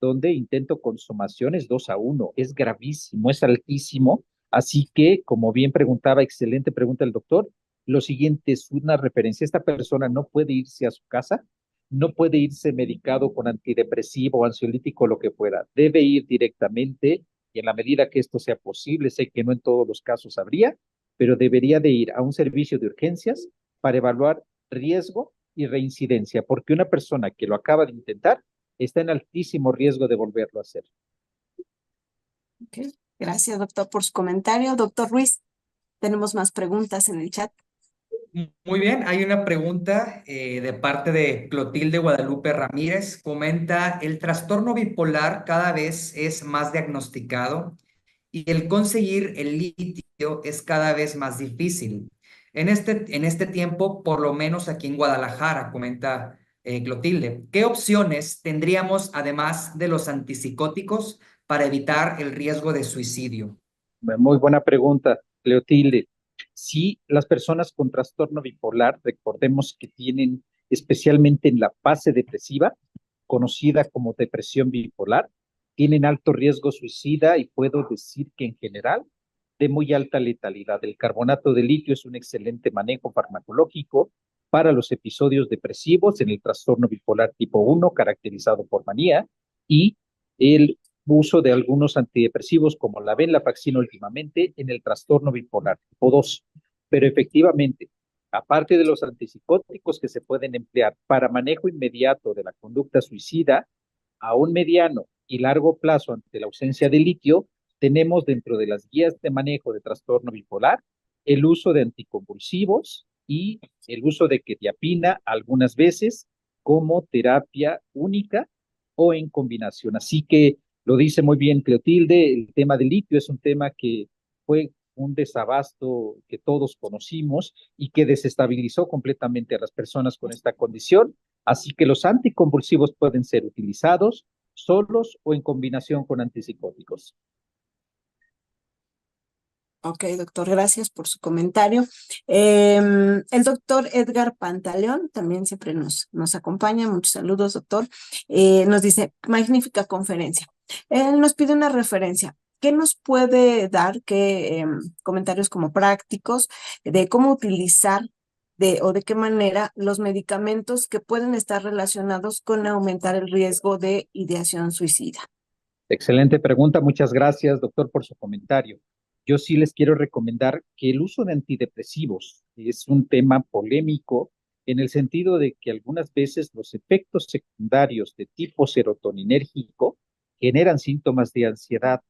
donde intento consumación es 2-1, es gravísimo, es altísimo. Así que, como bien preguntaba, excelente pregunta el doctor, lo siguiente es una referencia. Esta persona no puede irse a su casa, no puede irse medicado con antidepresivo, ansiolítico, lo que fuera. Debe ir directamente y en la medida que esto sea posible, sé que no en todos los casos habría, pero debería de ir a un servicio de urgencias para evaluar riesgo y reincidencia, porque una persona que lo acaba de intentar está en altísimo riesgo de volverlo a hacer. Okay. Gracias, doctor, por su comentario. Doctor Ruiz, tenemos más preguntas en el chat. Muy bien, hay una pregunta de parte de Clotilde Guadalupe Ramírez. Comenta, el trastorno bipolar cada vez es más diagnosticado y el conseguir el litio es cada vez más difícil. En este tiempo, por lo menos aquí en Guadalajara, comenta Clotilde, ¿qué opciones tendríamos además de los antipsicóticos para evitar el riesgo de suicidio? Muy buena pregunta, Cleotilde. Sí, las personas con trastorno bipolar, recordemos que tienen, especialmente en la fase depresiva, conocida como depresión bipolar, tienen alto riesgo suicida y puedo decir que en general de muy alta letalidad. El carbonato de litio es un excelente manejo farmacológico para los episodios depresivos en el trastorno bipolar tipo 1, caracterizado por manía, y el uso de algunos antidepresivos como la venlafaxina últimamente en el trastorno bipolar tipo 2. Pero efectivamente, aparte de los antipsicóticos que se pueden emplear para manejo inmediato de la conducta suicida, a un mediano y largo plazo ante la ausencia de litio, tenemos dentro de las guías de manejo de trastorno bipolar el uso de anticonvulsivos y el uso de quetiapina algunas veces como terapia única o en combinación. Así que lo dice muy bien Cleotilde, el tema del litio es un tema que fue un desabasto que todos conocimos y que desestabilizó completamente a las personas con esta condición. Así que los anticonvulsivos pueden ser utilizados solos o en combinación con antipsicóticos. Ok, doctor, gracias por su comentario. El doctor Edgar Pantaleón también siempre nos acompaña. Muchos saludos, doctor. Nos dice, magnífica conferencia. Él nos pide una referencia. ¿Qué nos puede dar? ¿Qué comentarios como prácticos de cómo utilizar o de qué manera los medicamentos que pueden estar relacionados con aumentar el riesgo de ideación suicida? Excelente pregunta, muchas gracias, doctor, por su comentario. Yo sí les quiero recomendar que el uso de antidepresivos es un tema polémico en el sentido de que algunas veces los efectos secundarios de tipo serotoninérgico generan síntomas de ansiedad.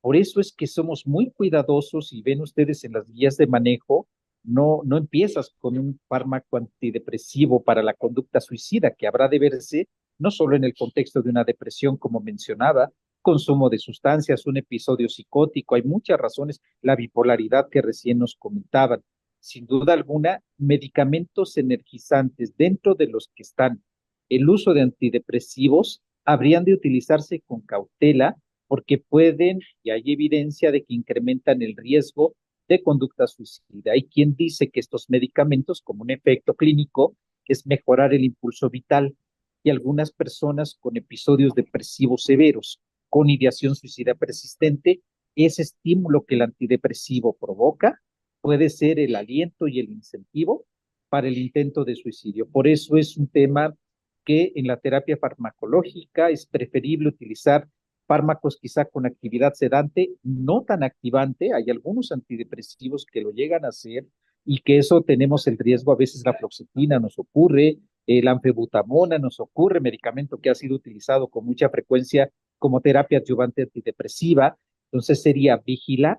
Por eso es que somos muy cuidadosos y ven ustedes en las guías de manejo, no empiezas con un fármaco antidepresivo para la conducta suicida, que habrá de verse no solo en el contexto de una depresión, como mencionaba, consumo de sustancias, un episodio psicótico, hay muchas razones, la bipolaridad que recién nos comentaban. Sin duda alguna, medicamentos energizantes dentro de los que están el uso de antidepresivos habrían de utilizarse con cautela porque pueden, y hay evidencia de que incrementan el riesgo de conducta suicida. Hay quien dice que estos medicamentos, como un efecto clínico, es mejorar el impulso vital y algunas personas con episodios depresivos severos, con ideación suicida persistente, ese estímulo que el antidepresivo provoca puede ser el aliento y el incentivo para el intento de suicidio. Por eso es un tema que en la terapia farmacológica es preferible utilizar fármacos quizá con actividad sedante, no tan activante, hay algunos antidepresivos que lo llegan a hacer y que eso tenemos el riesgo, a veces la fluoxetina nos ocurre, la anfebutamona nos ocurre, medicamento que ha sido utilizado con mucha frecuencia como terapia adyuvante antidepresiva, entonces sería vigilar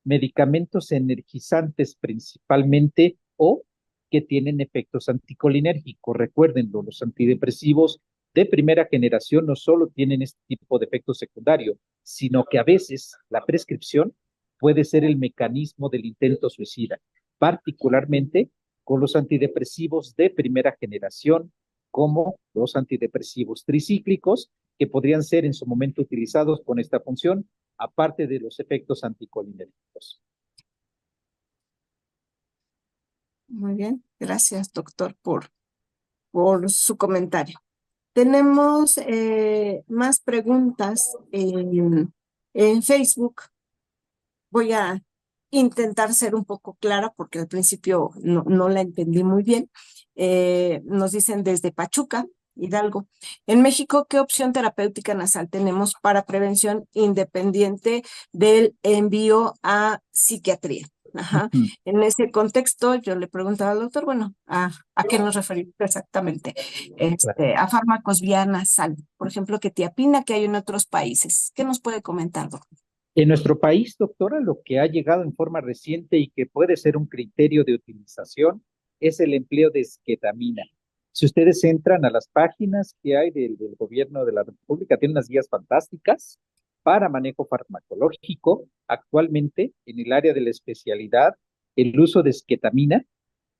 medicamentos energizantes principalmente o que tienen efectos anticolinérgicos. Recuérdenlo, los antidepresivos de primera generación no solo tienen este tipo de efecto secundario, sino que a veces la prescripción puede ser el mecanismo del intento suicida, particularmente con los antidepresivos de primera generación, como los antidepresivos tricíclicos, que podrían ser en su momento utilizados con esta función, aparte de los efectos anticolinérgicos. Muy bien, gracias, doctor, por su comentario. Tenemos más preguntas en Facebook. Voy a intentar ser un poco clara porque al principio no la entendí muy bien. Nos dicen desde Pachuca, Hidalgo. En México, ¿qué opción terapéutica nasal tenemos para prevención independiente del envío a psiquiatría? Ajá. En ese contexto, yo le preguntaba al doctor, bueno, ¿a qué nos referimos exactamente? A fármacos vía nasal, por ejemplo, quetiapina que hay en otros países. ¿Qué nos puede comentar, doctor? En nuestro país, doctora, lo que ha llegado en forma reciente y que puede ser un criterio de utilización es el empleo de esquetamina. Si ustedes entran a las páginas que hay del gobierno de la República, tienen unas guías fantásticas para manejo farmacológico. Actualmente, en el área de la especialidad, el uso de esquetamina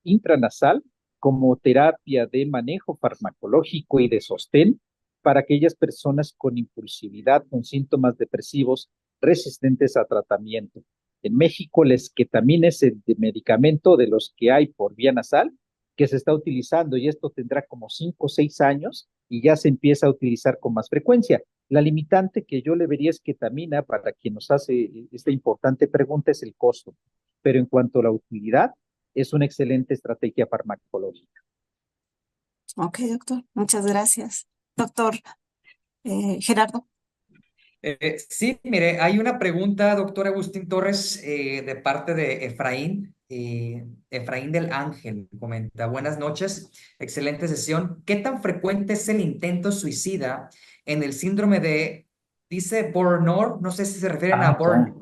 intranasal como terapia de manejo farmacológico y de sostén para aquellas personas con impulsividad, con síntomas depresivos resistentes a tratamiento. En México, la esquetamina es el medicamento de los que hay por vía nasal que se está utilizando, y esto tendrá como 5 o 6 años y ya se empieza a utilizar con más frecuencia. La limitante que yo le vería esquetamina para quien nos hace esta importante pregunta es el costo, pero en cuanto a la utilidad, es una excelente estrategia farmacológica. Ok, doctor, muchas gracias. Doctor Gerardo. Sí, mire, hay una pregunta, doctor Agustín Torres, de parte de Efraín. Efraín del Ángel comenta: buenas noches, excelente sesión. ¿Qué tan frecuente es el intento suicida en el síndrome de, dice Burnout? No sé si se refieren a Ya.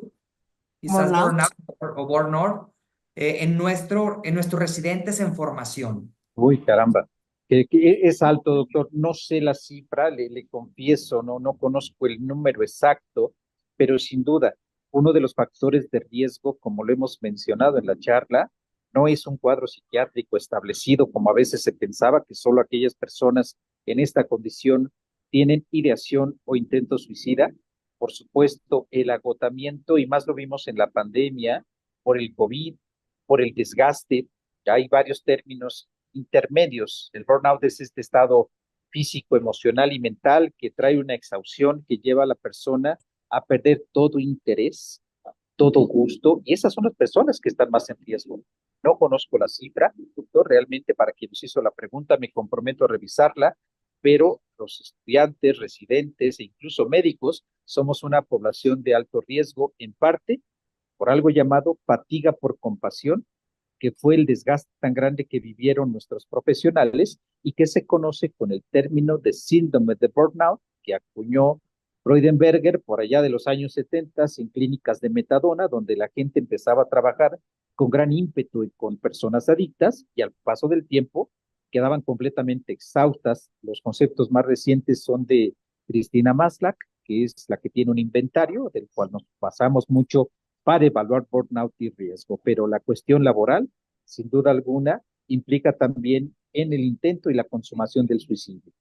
quizás Burnout. Burnout o Burnout, en nuestros residentes en formación. Uy, caramba. Que es alto, doctor. No sé la cifra, le confieso, no conozco el número exacto, pero sin duda, uno de los factores de riesgo, como lo hemos mencionado en la charla, no es un cuadro psiquiátrico establecido, como a veces se pensaba que solo aquellas personas en esta condición tienen ideación o intento suicida. Por supuesto, el agotamiento, y más lo vimos en la pandemia, por el COVID, por el desgaste. Hay varios términos intermedios. El burnout es este estado físico, emocional y mental que trae una exhaustión que lleva a la persona a perder todo interés, todo gusto, y esas son las personas que están más en riesgo. No conozco la cifra, doctor, realmente para quien nos hizo la pregunta me comprometo a revisarla, pero los estudiantes, residentes e incluso médicos somos una población de alto riesgo, en parte por algo llamado fatiga por compasión, que fue el desgaste tan grande que vivieron nuestros profesionales y que se conoce con el término de síndrome de burnout, que acuñó Freudenberger por allá de los años 70 en clínicas de metadona, donde la gente empezaba a trabajar con gran ímpetu y con personas adictas, y al paso del tiempo quedaban completamente exhaustas. Los conceptos más recientes son de Cristina Maslach, que es la que tiene un inventario del cual nos basamos mucho para evaluar burnout y riesgo, pero la cuestión laboral, sin duda alguna, implica también en el intento y la consumación del suicidio.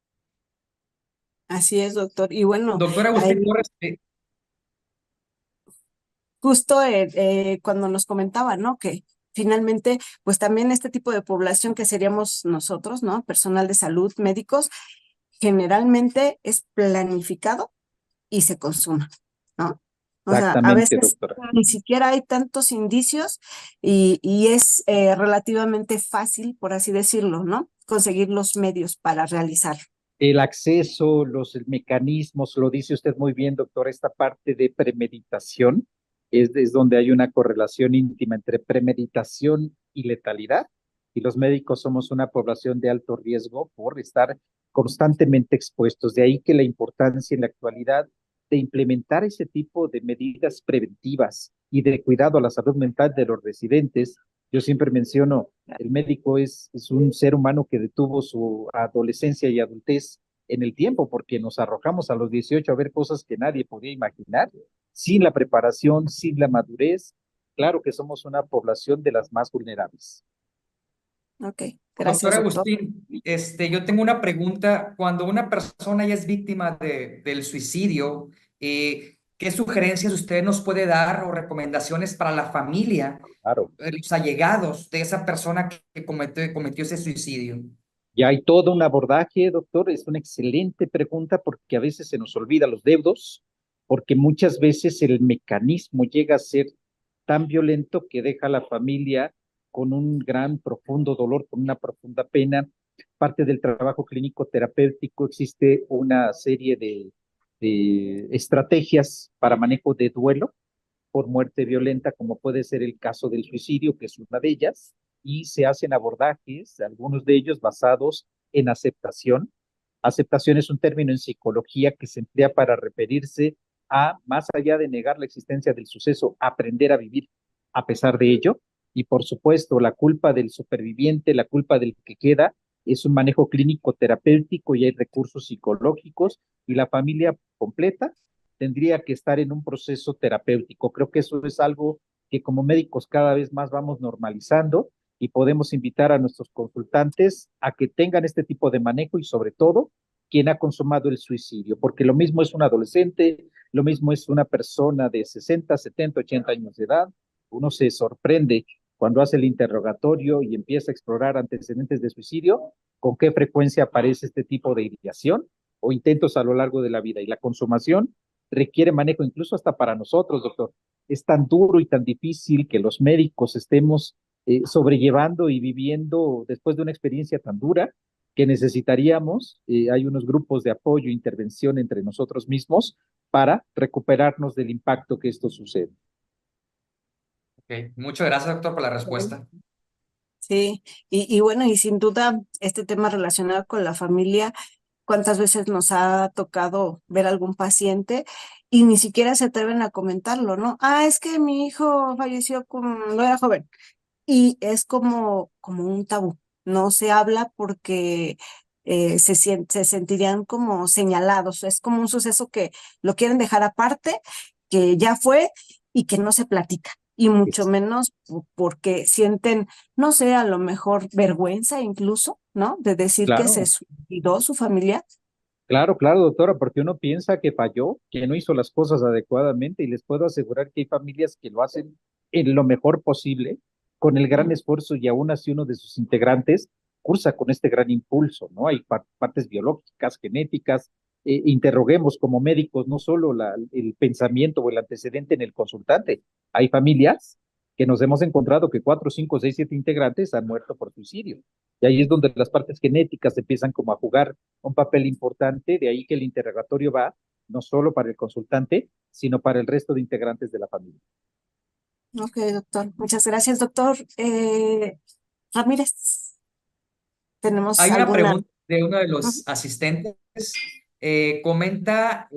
Así es, doctor. Y bueno, Doctor ahí Agustín Torres, justo cuando nos comentaba, ¿no? Que finalmente, pues también este tipo de población que seríamos nosotros, ¿no? Personal de salud, médicos, generalmente es planificado y se consuma, ¿no? O sea, a Exactamente, veces doctora. ni siquiera hay tantos indicios y es relativamente fácil, por así decirlo, ¿no? Conseguir los medios para realizarlo. El acceso, los mecanismos, lo dice usted muy bien, doctor, esta parte de premeditación es donde hay una correlación íntima entre premeditación y letalidad. Y los médicos somos una población de alto riesgo por estar constantemente expuestos. De ahí que la importancia en la actualidad de implementar ese tipo de medidas preventivas y de cuidado a la salud mental de los residentes. Yo siempre menciono, el médico es un ser humano que detuvo su adolescencia y adultez en el tiempo, porque nos arrojamos a los 18 a ver cosas que nadie podía imaginar, sin la preparación, sin la madurez. Claro que somos una población de las más vulnerables. Ok, doctor gracias, doctor. Agustín, yo tengo una pregunta. Cuando una persona ya es víctima del suicidio, ¿qué sugerencias usted nos puede dar o recomendaciones para la familia, Claro. los allegados de esa persona que cometió ese suicidio? Ya hay todo un abordaje, doctor. Es una excelente pregunta porque a veces se nos olvida los deudos, porque muchas veces el mecanismo llega a ser tan violento que deja a la familia con un gran, profundo dolor, con una profunda pena. Parte del trabajo clínico terapéutico existe una serie de estrategias para manejo de duelo por muerte violenta, como puede ser el caso del suicidio, que es una de ellas, y se hacen abordajes, algunos de ellos basados en aceptación. Aceptación es un término en psicología que se emplea para referirse a, más allá de negar la existencia del suceso, aprender a vivir a pesar de ello. y por supuesto la culpa del superviviente, la culpa del que queda, es un manejo clínico terapéutico y hay recursos psicológicos y la familia completa tendría que estar en un proceso terapéutico. Creo que eso es algo que como médicos cada vez más vamos normalizando y podemos invitar a nuestros consultantes a que tengan este tipo de manejo y sobre todo quien ha consumado el suicidio, porque lo mismo es un adolescente, lo mismo es una persona de 60, 70, 80 años de edad. Uno se sorprende cuando hace el interrogatorio y empieza a explorar antecedentes de suicidio, con qué frecuencia aparece este tipo de ideación o intentos a lo largo de la vida. Y la consumación requiere manejo incluso hasta para nosotros, doctor. Es tan duro y tan difícil que los médicos estemos sobrellevando y viviendo después de una experiencia tan dura que necesitaríamos, hay unos grupos de apoyo e intervención entre nosotros mismos para recuperarnos del impacto que esto sucede. Okay. Muchas gracias, doctor, por la respuesta. Sí, y bueno, y sin duda este tema relacionado con la familia, ¿cuántas veces nos ha tocado ver algún paciente y ni siquiera se atreven a comentarlo, ¿no? Ah, es que mi hijo falleció cuando era joven y es como un tabú. No se habla porque se sentirían como señalados. Es como un suceso que lo quieren dejar aparte, que ya fue y que no se platica. Y mucho menos porque sienten, no sé, a lo mejor vergüenza incluso, ¿no? De decir que se Claro, suicidó su familia. claro, claro, doctora, porque uno piensa que falló, que no hizo las cosas adecuadamente y les puedo asegurar que hay familias que lo hacen en lo mejor posible, con el gran esfuerzo y aún así uno de sus integrantes cursa con este gran impulso, ¿no? Hay partes biológicas, genéticas, interroguemos como médicos no solo el pensamiento o el antecedente en el consultante, hay familias que nos hemos encontrado que 4, 5, 6, 7 integrantes han muerto por suicidio. Y ahí es donde las partes genéticas empiezan como a jugar un papel importante, de ahí que el interrogatorio va no solo para el consultante, sino para el resto de integrantes de la familia. Ok, doctor. Muchas gracias, doctor. Ramírez, ¿tenemos Hay una alguna? pregunta de uno de Ujú. los asistentes. Comenta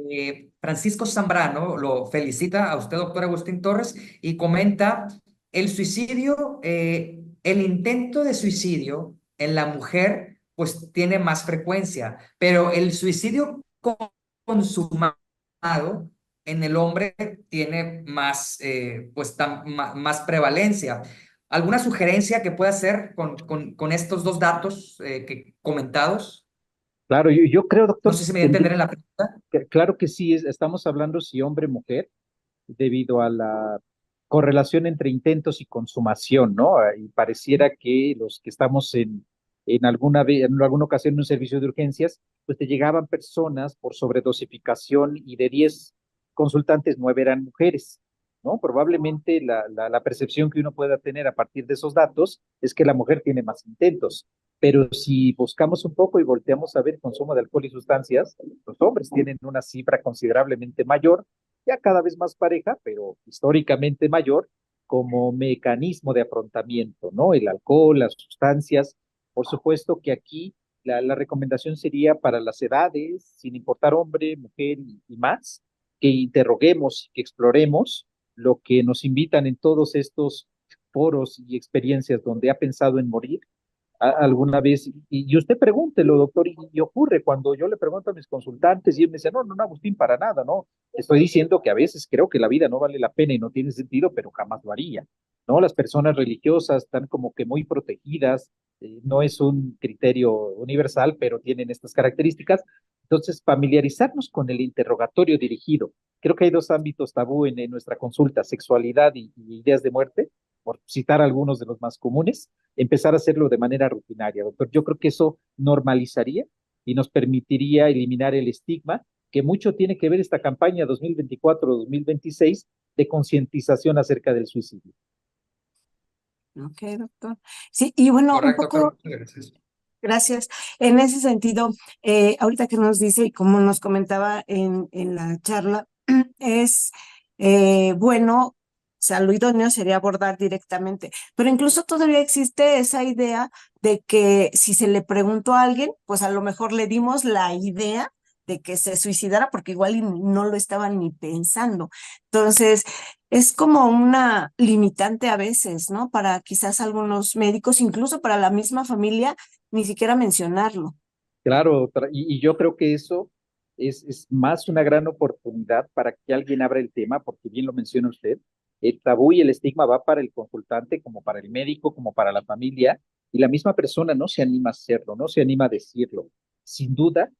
Francisco Zambrano, lo felicita a usted, doctor Agustín Torres, y comenta el suicidio, el intento de suicidio en la mujer, pues tiene más frecuencia, pero el suicidio consumado en el hombre tiene más, más prevalencia. ¿Alguna sugerencia que pueda hacer con estos dos datos comentados? Claro, yo creo, No doctor, sé si me voy a entender en la pregunta. claro que sí, estamos hablando si hombre-mujer, debido a la correlación entre intentos y consumación, ¿no? Y pareciera que los que estamos en alguna ocasión en un servicio de urgencias, pues te llegaban personas por sobredosificación y de 10 consultantes, 9 eran mujeres, ¿no? Probablemente la percepción que uno pueda tener a partir de esos datos es que la mujer tiene más intentos. Pero si buscamos un poco y volteamos a ver el consumo de alcohol y sustancias, los hombres tienen una cifra considerablemente mayor, ya cada vez más pareja, pero históricamente mayor, como mecanismo de afrontamiento, ¿no? El alcohol, las sustancias. Por supuesto que aquí la recomendación sería para las edades, sin importar hombre, mujer y más, que interroguemos, que exploremos lo que nos invitan en todos estos foros y experiencias donde ha pensado en morir alguna vez, y usted pregúntelo, doctor, y ocurre cuando yo le pregunto a mis consultantes y él me dice, no, no, no, Agustín, para nada, no, estoy diciendo que a veces creo que la vida no vale la pena y no tiene sentido, pero jamás lo haría, ¿no? Las personas religiosas están como que muy protegidas, no es un criterio universal, pero tienen estas características, entonces familiarizarnos con el interrogatorio dirigido, creo que hay dos ámbitos tabú en nuestra consulta, sexualidad y ideas de muerte, por citar algunos de los más comunes, empezar a hacerlo de manera rutinaria, doctor. Yo creo que eso normalizaría y nos permitiría eliminar el estigma que mucho tiene que ver esta campaña 2024-2026 de concientización acerca del suicidio. Ok, doctor. Sí, y bueno, un Correcto, doctor. poco, Muchas gracias. gracias. En ese sentido, ahorita que nos dice y como nos comentaba en la charla, es bueno, o sea, lo idóneo sería abordar directamente, pero incluso todavía existe esa idea de que si se le preguntó a alguien, pues a lo mejor le dimos la idea de que se suicidara, porque igual y no lo estaban ni pensando. Entonces, es como una limitante a veces, ¿no? Para quizás algunos médicos, incluso para la misma familia, ni siquiera mencionarlo. Claro, y yo creo que eso es más una gran oportunidad para que alguien abra el tema, porque bien lo menciona usted, el tabú y el estigma va para el consultante, como para el médico, como para la familia, y la misma persona no se anima a hacerlo, no se anima a decirlo. Sin duda,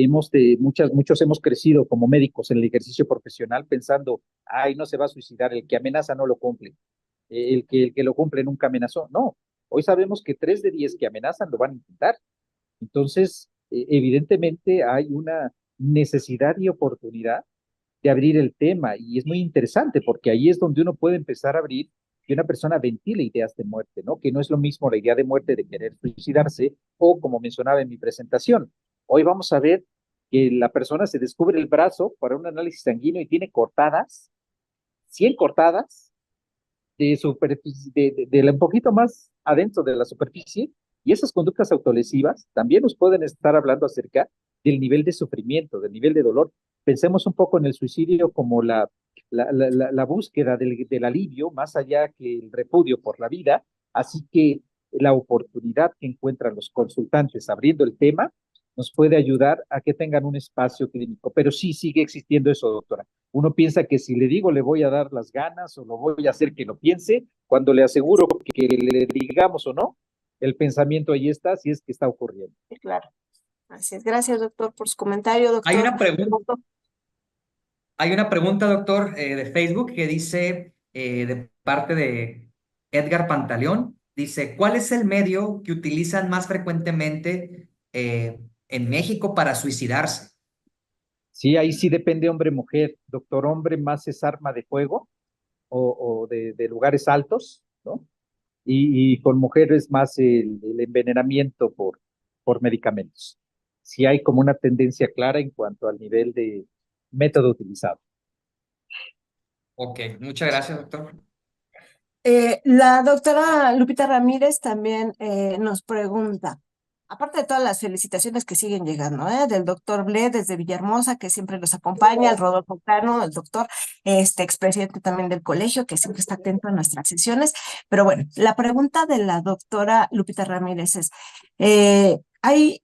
muchos hemos crecido como médicos en el ejercicio profesional pensando, ay, no se va a suicidar, el que amenaza no lo cumple, el que lo cumple nunca amenazó. No, hoy sabemos que 3 de 10 que amenazan lo van a intentar. Entonces, evidentemente hay una necesidad y oportunidad de abrir el tema y es muy interesante porque ahí es donde uno puede empezar a abrir que una persona ventile ideas de muerte, ¿no? Que no es lo mismo la idea de muerte de querer suicidarse o como mencionaba en mi presentación. Hoy vamos a ver que la persona se descubre el brazo para un análisis sanguíneo y tiene cortadas, 100 cortadas de superficie, de un poquito más adentro de la superficie, y esas conductas autolesivas también nos pueden estar hablando acerca del nivel de sufrimiento, del nivel de dolor. Pensemos un poco en el suicidio como la búsqueda del alivio, más allá que el repudio por la vida, así que la oportunidad que encuentran los consultantes abriendo el tema nos puede ayudar a que tengan un espacio clínico, pero sí sigue existiendo eso, doctora. Uno piensa que si le digo le voy a dar las ganas o lo voy a hacer que lo piense, cuando le aseguro que le digamos o no, el pensamiento ahí está, si es que está ocurriendo. Sí, claro. Así es. Gracias, doctor, por su comentario, Hay doctor. una pregunta, hay una pregunta, doctor, de Facebook que dice, de parte de Edgar Pantaleón, dice, ¿cuál es el medio que utilizan más frecuentemente en México para suicidarse? Sí, ahí sí depende hombre-mujer. Doctor, hombre más es arma de fuego o de lugares altos, ¿no? Y con mujeres más el envenenamiento por medicamentos. Sí hay como una tendencia clara en cuanto al nivel de método utilizado. Ok, muchas gracias, doctor. La doctora Lupita Ramírez también nos pregunta, aparte de todas las felicitaciones que siguen llegando, del doctor Ble desde Villahermosa, que siempre nos acompaña, el Rodolfo Cano, el doctor, expresidente también del colegio, que siempre está atento a nuestras sesiones. Pero bueno, la pregunta de la doctora Lupita Ramírez es, hay,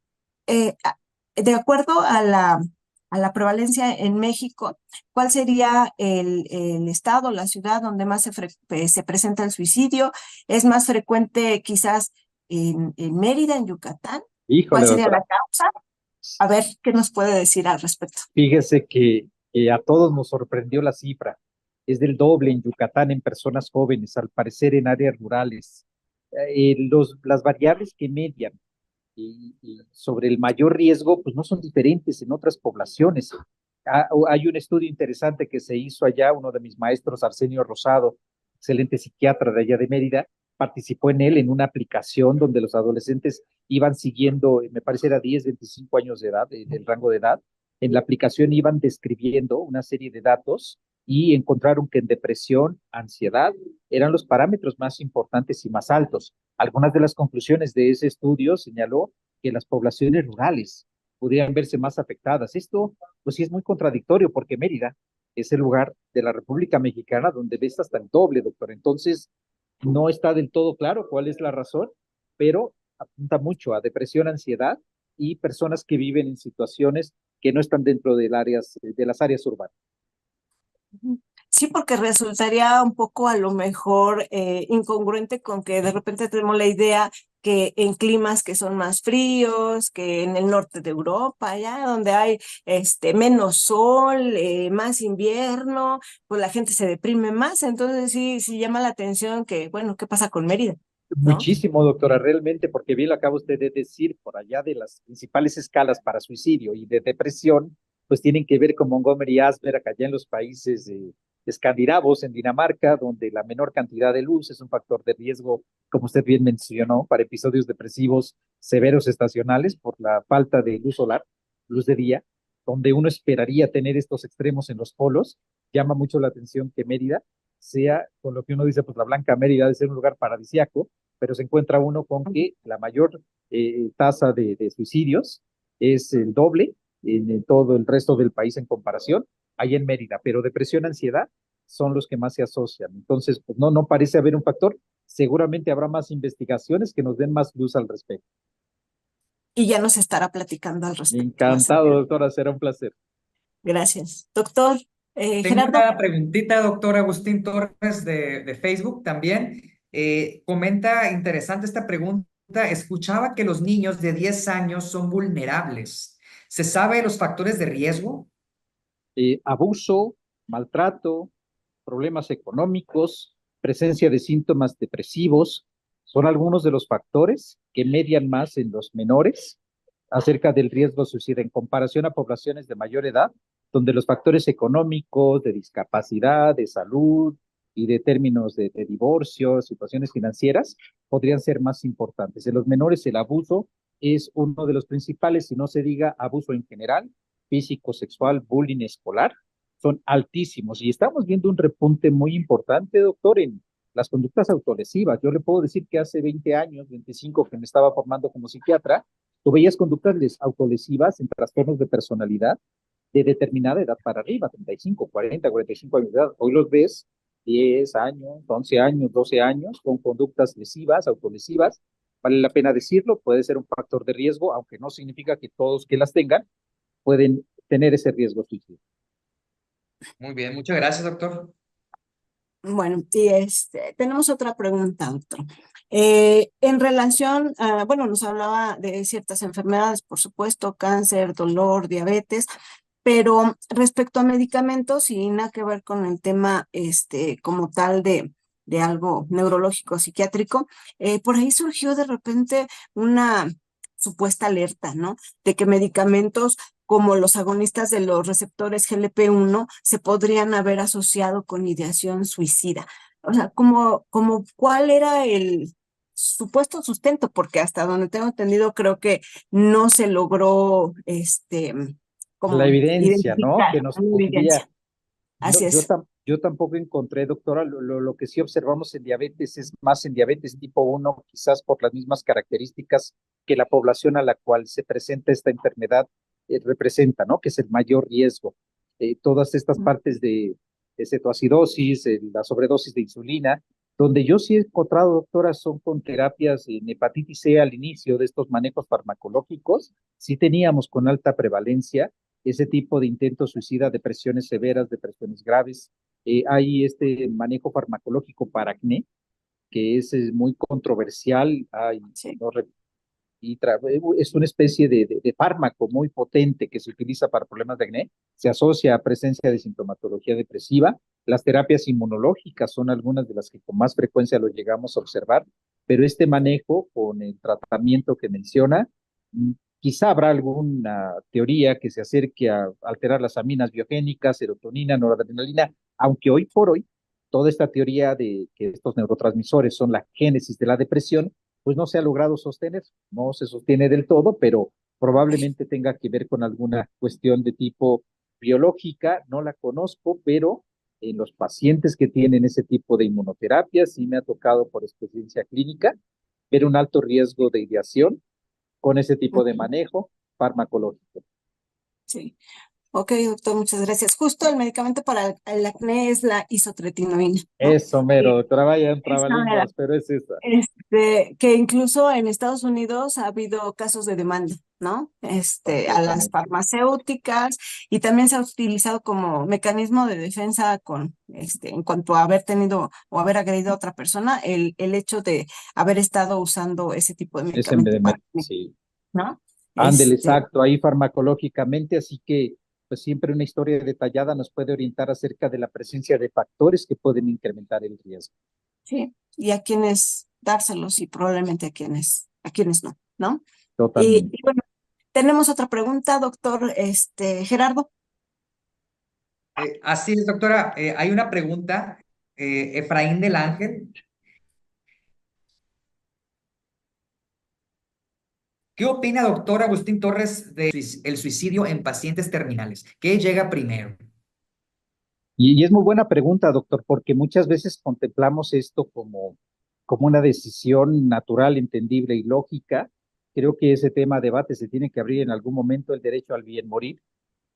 de acuerdo a la prevalencia en México, ¿cuál sería el estado, la ciudad donde más se presenta el suicidio? ¿Es más frecuente quizás en Mérida, en Yucatán? ¿Cuál Híjole, sería doctora, la causa? A ver, ¿qué nos puede decir al respecto? fíjese que a todos nos sorprendió la cifra. Es del doble en Yucatán en personas jóvenes, al parecer en áreas rurales. Las variables que median y sobre el mayor riesgo, pues no son diferentes en otras poblaciones. Hay un estudio interesante que se hizo allá, uno de mis maestros, Arsenio Rosado, excelente psiquiatra de allá de Mérida, participó en él en una aplicación donde los adolescentes iban siguiendo, me parece era 10, 25 años de edad, en el rango de edad. En la aplicación iban describiendo una serie de datos y encontraron que en depresión, ansiedad, eran los parámetros más importantes y más altos. Algunas de las conclusiones de ese estudio señaló que las poblaciones rurales podrían verse más afectadas. Esto, pues sí, es muy contradictorio porque Mérida es el lugar de la República Mexicana donde ves hasta el doble, doctor. Entonces, no está del todo claro cuál es la razón, pero apunta mucho a depresión, ansiedad y personas que viven en situaciones que no están dentro de las áreas urbanas. Sí, porque resultaría un poco a lo mejor incongruente con que de repente tenemos la idea que en climas que son más fríos, que en el norte de Europa, ya donde hay menos sol, más invierno, pues la gente se deprime más. Entonces sí llama la atención que, bueno, ¿qué pasa con Mérida? ¿No? Muchísimo, doctora, realmente, porque bien lo acaba usted de decir, por allá de las principales escalas para suicidio y de depresión, pues tienen que ver con Montgomery y Asberg allá en los países escandinavos, en Dinamarca, donde la menor cantidad de luz es un factor de riesgo, como usted bien mencionó, para episodios depresivos severos estacionales por la falta de luz solar, luz de día, donde uno esperaría tener estos extremos en los polos. Llama mucho la atención que Mérida sea, con lo que uno dice, pues la Blanca Mérida de ser un lugar paradisiaco, pero se encuentra uno con que la mayor tasa de suicidios es el doble en todo el resto del país en comparación, hay en Mérida, pero depresión, ansiedad son los que más se asocian. Entonces, pues no parece haber un factor. Seguramente habrá más investigaciones que nos den más luz al respecto. Y ya nos estará platicando al respecto más Encantado, adelante. doctora, será un placer. Gracias. Doctor Tengo Gerardo. una preguntita, doctor Agustín Torres, de Facebook también. Comenta, interesante esta pregunta. Escuchaba que los niños de 10 años son vulnerables. ¿Se sabe los factores de riesgo? Abuso, maltrato, problemas económicos, presencia de síntomas depresivos, son algunos de los factores que median más en los menores acerca del riesgo suicida en comparación a poblaciones de mayor edad, donde los factores económicos, de discapacidad, de salud y de términos de divorcio, situaciones financieras, podrían ser más importantes. En los menores el abuso es uno de los principales, si no se diga abuso en general, físico, sexual, bullying escolar, son altísimos y estamos viendo un repunte muy importante, doctor, en las conductas autolesivas. Yo le puedo decir que hace 20 años, 25, que me estaba formando como psiquiatra, tú veías conductas autolesivas en trastornos de personalidad de determinada edad para arriba, 35, 40, 45 años de edad. Hoy los ves 10 años, 11 años, 12 años con conductas lesivas, autolesivas. Vale la pena decirlo, puede ser un factor de riesgo, aunque no significa que todos que las tengan pueden tener ese riesgo suicida. Muy bien, muchas gracias, doctor. Bueno, y tenemos otra pregunta, doctor. En relación a, bueno, nos hablaba de ciertas enfermedades, por supuesto, cáncer, dolor, diabetes, pero respecto a medicamentos y nada que ver con el tema, como tal de algo neurológico, psiquiátrico, por ahí surgió de repente una supuesta alerta, ¿no? De que medicamentos como los agonistas de los receptores GLP-1 se podrían haber asociado con ideación suicida. O sea, ¿cuál era el supuesto sustento? Porque hasta donde tengo entendido, creo que no se logró, La como evidencia, ¿no? identificar Que nos la evidencia. podría. Así No, es. yo tampoco encontré, doctora, lo que sí observamos en diabetes es más en diabetes tipo 1, quizás por las mismas características que la población a la cual se presenta esta enfermedad representa, ¿no? Que es el mayor riesgo. Todas estas partes de cetoacidosis, la sobredosis de insulina, donde yo sí he encontrado, doctora, son con terapias en hepatitis C al inicio de estos manejos farmacológicos, sí teníamos con alta prevalencia ese tipo de intentos suicida, depresiones severas, depresiones graves. Hay este manejo farmacológico para acné, que es muy controversial. Hay, Sí. no, es una especie de fármaco muy potente que se utiliza para problemas de acné. Se asocia a presencia de sintomatología depresiva. Las terapias inmunológicas son algunas de las que con más frecuencia lo llegamos a observar, pero este manejo con el tratamiento que menciona, quizá habrá alguna teoría que se acerque a alterar las aminas biogénicas, serotonina, noradrenalina, aunque hoy por hoy toda esta teoría de que estos neurotransmisores son la génesis de la depresión, pues no se ha logrado sostener, no se sostiene del todo, pero probablemente tenga que ver con alguna cuestión de tipo biológica, no la conozco, pero en los pacientes que tienen ese tipo de inmunoterapia, sí me ha tocado por experiencia clínica ver un alto riesgo de ideación con ese tipo de manejo farmacológico. Sí. Ok, doctor, muchas gracias. Justo el medicamento para el acné es la isotretinoína, ¿no? Eso mero, Y doctora, vaya en esa era, trabalenguas, pero es esa. que incluso en Estados Unidos ha habido casos de demanda, ¿no? A las Completamente. farmacéuticas y también se ha utilizado como mecanismo de defensa en cuanto a haber tenido o haber agredido a otra persona, el hecho de haber estado usando ese tipo de Ese medicamento para acné, sí. ¿no? Ándele, Este, exacto, ahí farmacológicamente, así que pues siempre una historia detallada nos puede orientar acerca de la presencia de factores que pueden incrementar el riesgo. sí, y a quienes dárselos y probablemente a quienes no, ¿no? Totalmente. Y bueno, tenemos otra pregunta, doctor Gerardo. Así es, doctora. Hay una pregunta, Efraín del Ángel. ¿Qué opina, doctor Agustín Torres, del suicidio en pacientes terminales? ¿Qué llega primero? Y es muy buena pregunta, doctor, porque muchas veces contemplamos esto como una decisión natural, entendible y lógica, Creo que ese tema a debate se tiene que abrir en algún momento, el derecho al bien morir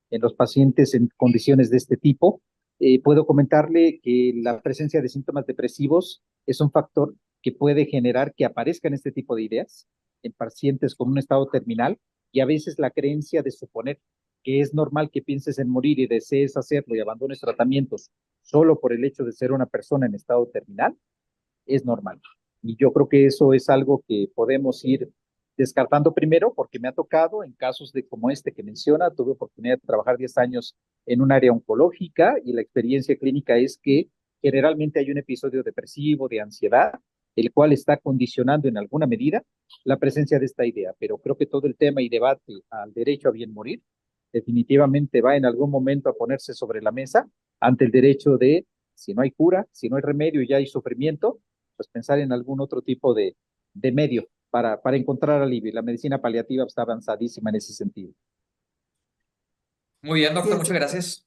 en los pacientes en condiciones de este tipo. Puedo comentarle que la presencia de síntomas depresivos es un factor que puede generar que aparezcan este tipo de ideas en pacientes con un estado terminal, y a veces la creencia de suponer que es normal que pienses en morir y desees hacerlo y abandones tratamientos solo por el hecho de ser una persona en estado terminal es normal. Y yo creo que eso es algo que podemos ir descartando primero, porque me ha tocado en casos de como este que menciona. Tuve oportunidad de trabajar 10 años en un área oncológica, y la experiencia clínica es que generalmente hay un episodio depresivo, de ansiedad, el cual está condicionando en alguna medida la presencia de esta idea. Pero creo que todo el tema y debate al derecho a bien morir definitivamente va en algún momento a ponerse sobre la mesa ante el derecho de, si no hay cura, si no hay remedio y ya hay sufrimiento, pues pensar en algún otro tipo de medio para encontrar alivio. La medicina paliativa está avanzadísima en ese sentido. Muy bien, Sí, doctor, muchas gracias.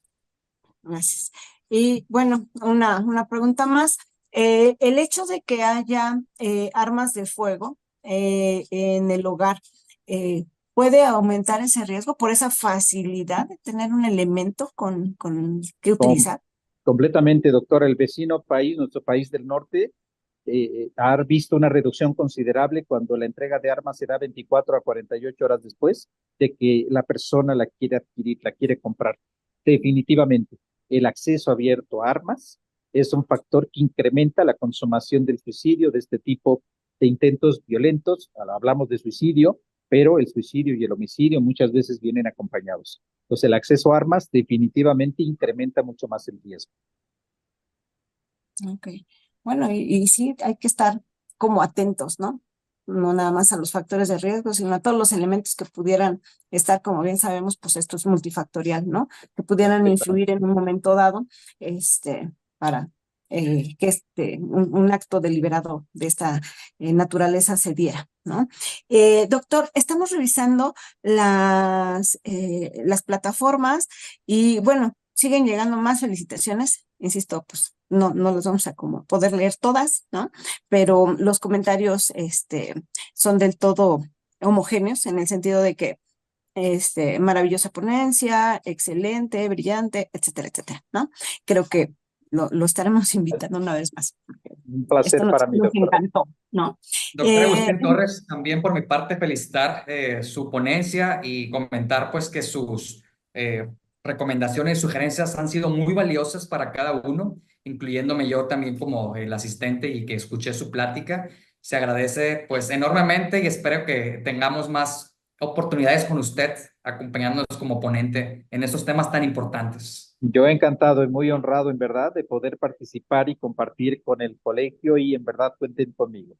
gracias. Y bueno, una pregunta más. El hecho de que haya armas de fuego en el hogar, ¿puede aumentar ese riesgo por esa facilidad de tener un elemento con que Com utilizar? completamente, doctora. El vecino país, nuestro país del norte, ha visto una reducción considerable cuando la entrega de armas se da 24 a 48 horas después de que la persona la quiere adquirir, la quiere comprar. Definitivamente, el acceso abierto a armas es un factor que incrementa la consumación del suicidio, de este tipo de intentos violentos. Hablamos de suicidio, pero el suicidio y el homicidio muchas veces vienen acompañados. Entonces, el acceso a armas definitivamente incrementa mucho más el riesgo. Ok. Bueno, y sí, hay que estar como atentos, ¿no? No nada más a los factores de riesgo, sino a todos los elementos que pudieran estar, como bien sabemos, pues esto es multifactorial, ¿no? Que pudieran influir en un momento dado, para que un acto deliberado de esta naturaleza se diera, ¿no? Doctor, estamos revisando las plataformas y bueno, siguen llegando más felicitaciones. Insisto, pues no las vamos a como poder leer todas, ¿no? Pero los comentarios, son del todo homogéneos en el sentido de que, maravillosa ponencia, excelente, brillante, etcétera, etcétera, ¿no? Creo que lo estaremos invitando una vez más. Un Esto placer nos, para mí, nos doctora. encantó, ¿no? Doctor Agustín Torres, también por mi parte felicitar su ponencia y comentar pues que sus recomendaciones y sugerencias han sido muy valiosas para cada uno, incluyéndome yo también como el asistente y que escuché su plática. Se agradece pues enormemente y espero que tengamos más oportunidades con usted acompañándonos como ponente en estos temas tan importantes. Yo encantado y muy honrado, en verdad, de poder participar y compartir con el colegio, y en verdad cuenten conmigo.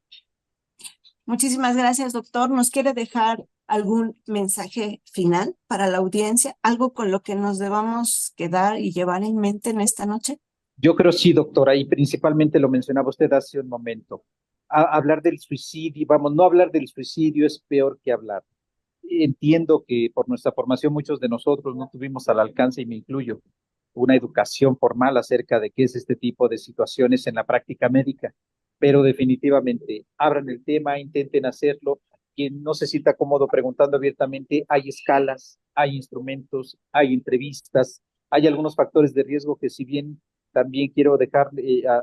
Muchísimas gracias, doctor. ¿Nos quiere dejar algún mensaje final para la audiencia? ¿Algo con lo que nos debamos quedar y llevar en mente en esta noche? Yo creo sí, doctora, y principalmente lo mencionaba usted hace un momento. Hablar del suicidio, vamos, no hablar del suicidio es peor que hablar. Entiendo que por nuestra formación muchos de nosotros no tuvimos al alcance, y me incluyo, una educación formal acerca de qué es este tipo de situaciones en la práctica médica, pero definitivamente abran el tema, intenten hacerlo. Quien no se sienta cómodo preguntando abiertamente, hay escalas, hay instrumentos, hay entrevistas, hay algunos factores de riesgo que, si bien también quiero dejar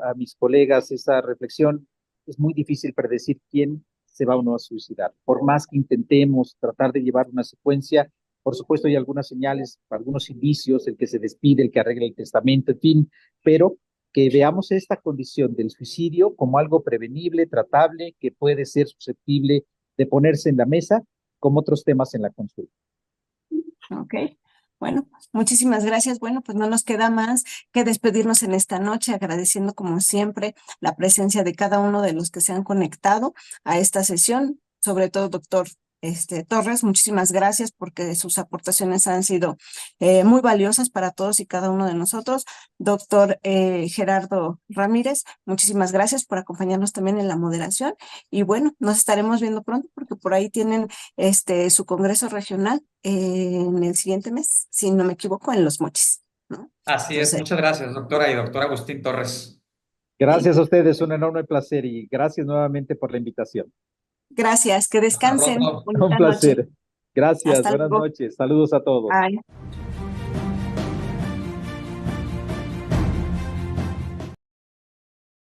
a mis colegas esa reflexión, es muy difícil predecir quién se va o no a suicidar. Por más que intentemos tratar de llevar una secuencia, por supuesto hay algunas señales, algunos indicios, el que se despide, el que arregla el testamento, en fin, pero que veamos esta condición del suicidio como algo prevenible, tratable, que puede ser susceptible de ponerse en la mesa, como otros temas en la consulta. Ok. Bueno, muchísimas gracias. Bueno, pues no nos queda más que despedirnos en esta noche, agradeciendo como siempre la presencia de cada uno de los que se han conectado a esta sesión, sobre todo doctor Torres, muchísimas gracias porque sus aportaciones han sido muy valiosas para todos y cada uno de nosotros. Doctor Gerardo Ramírez, muchísimas gracias por acompañarnos también en la moderación y bueno, nos estaremos viendo pronto porque por ahí tienen su congreso regional en el siguiente mes, si no me equivoco, en Los Mochis, ¿no? Así es, Entonces, muchas gracias, doctora y doctor Agustín Torres. sí. Gracias a ustedes, un enorme placer, y gracias nuevamente por la invitación. Gracias, que Hasta descansen. pronto. Bonita Un noche. placer. Gracias, Hasta buenas luego. noches. Saludos a todos. Bye.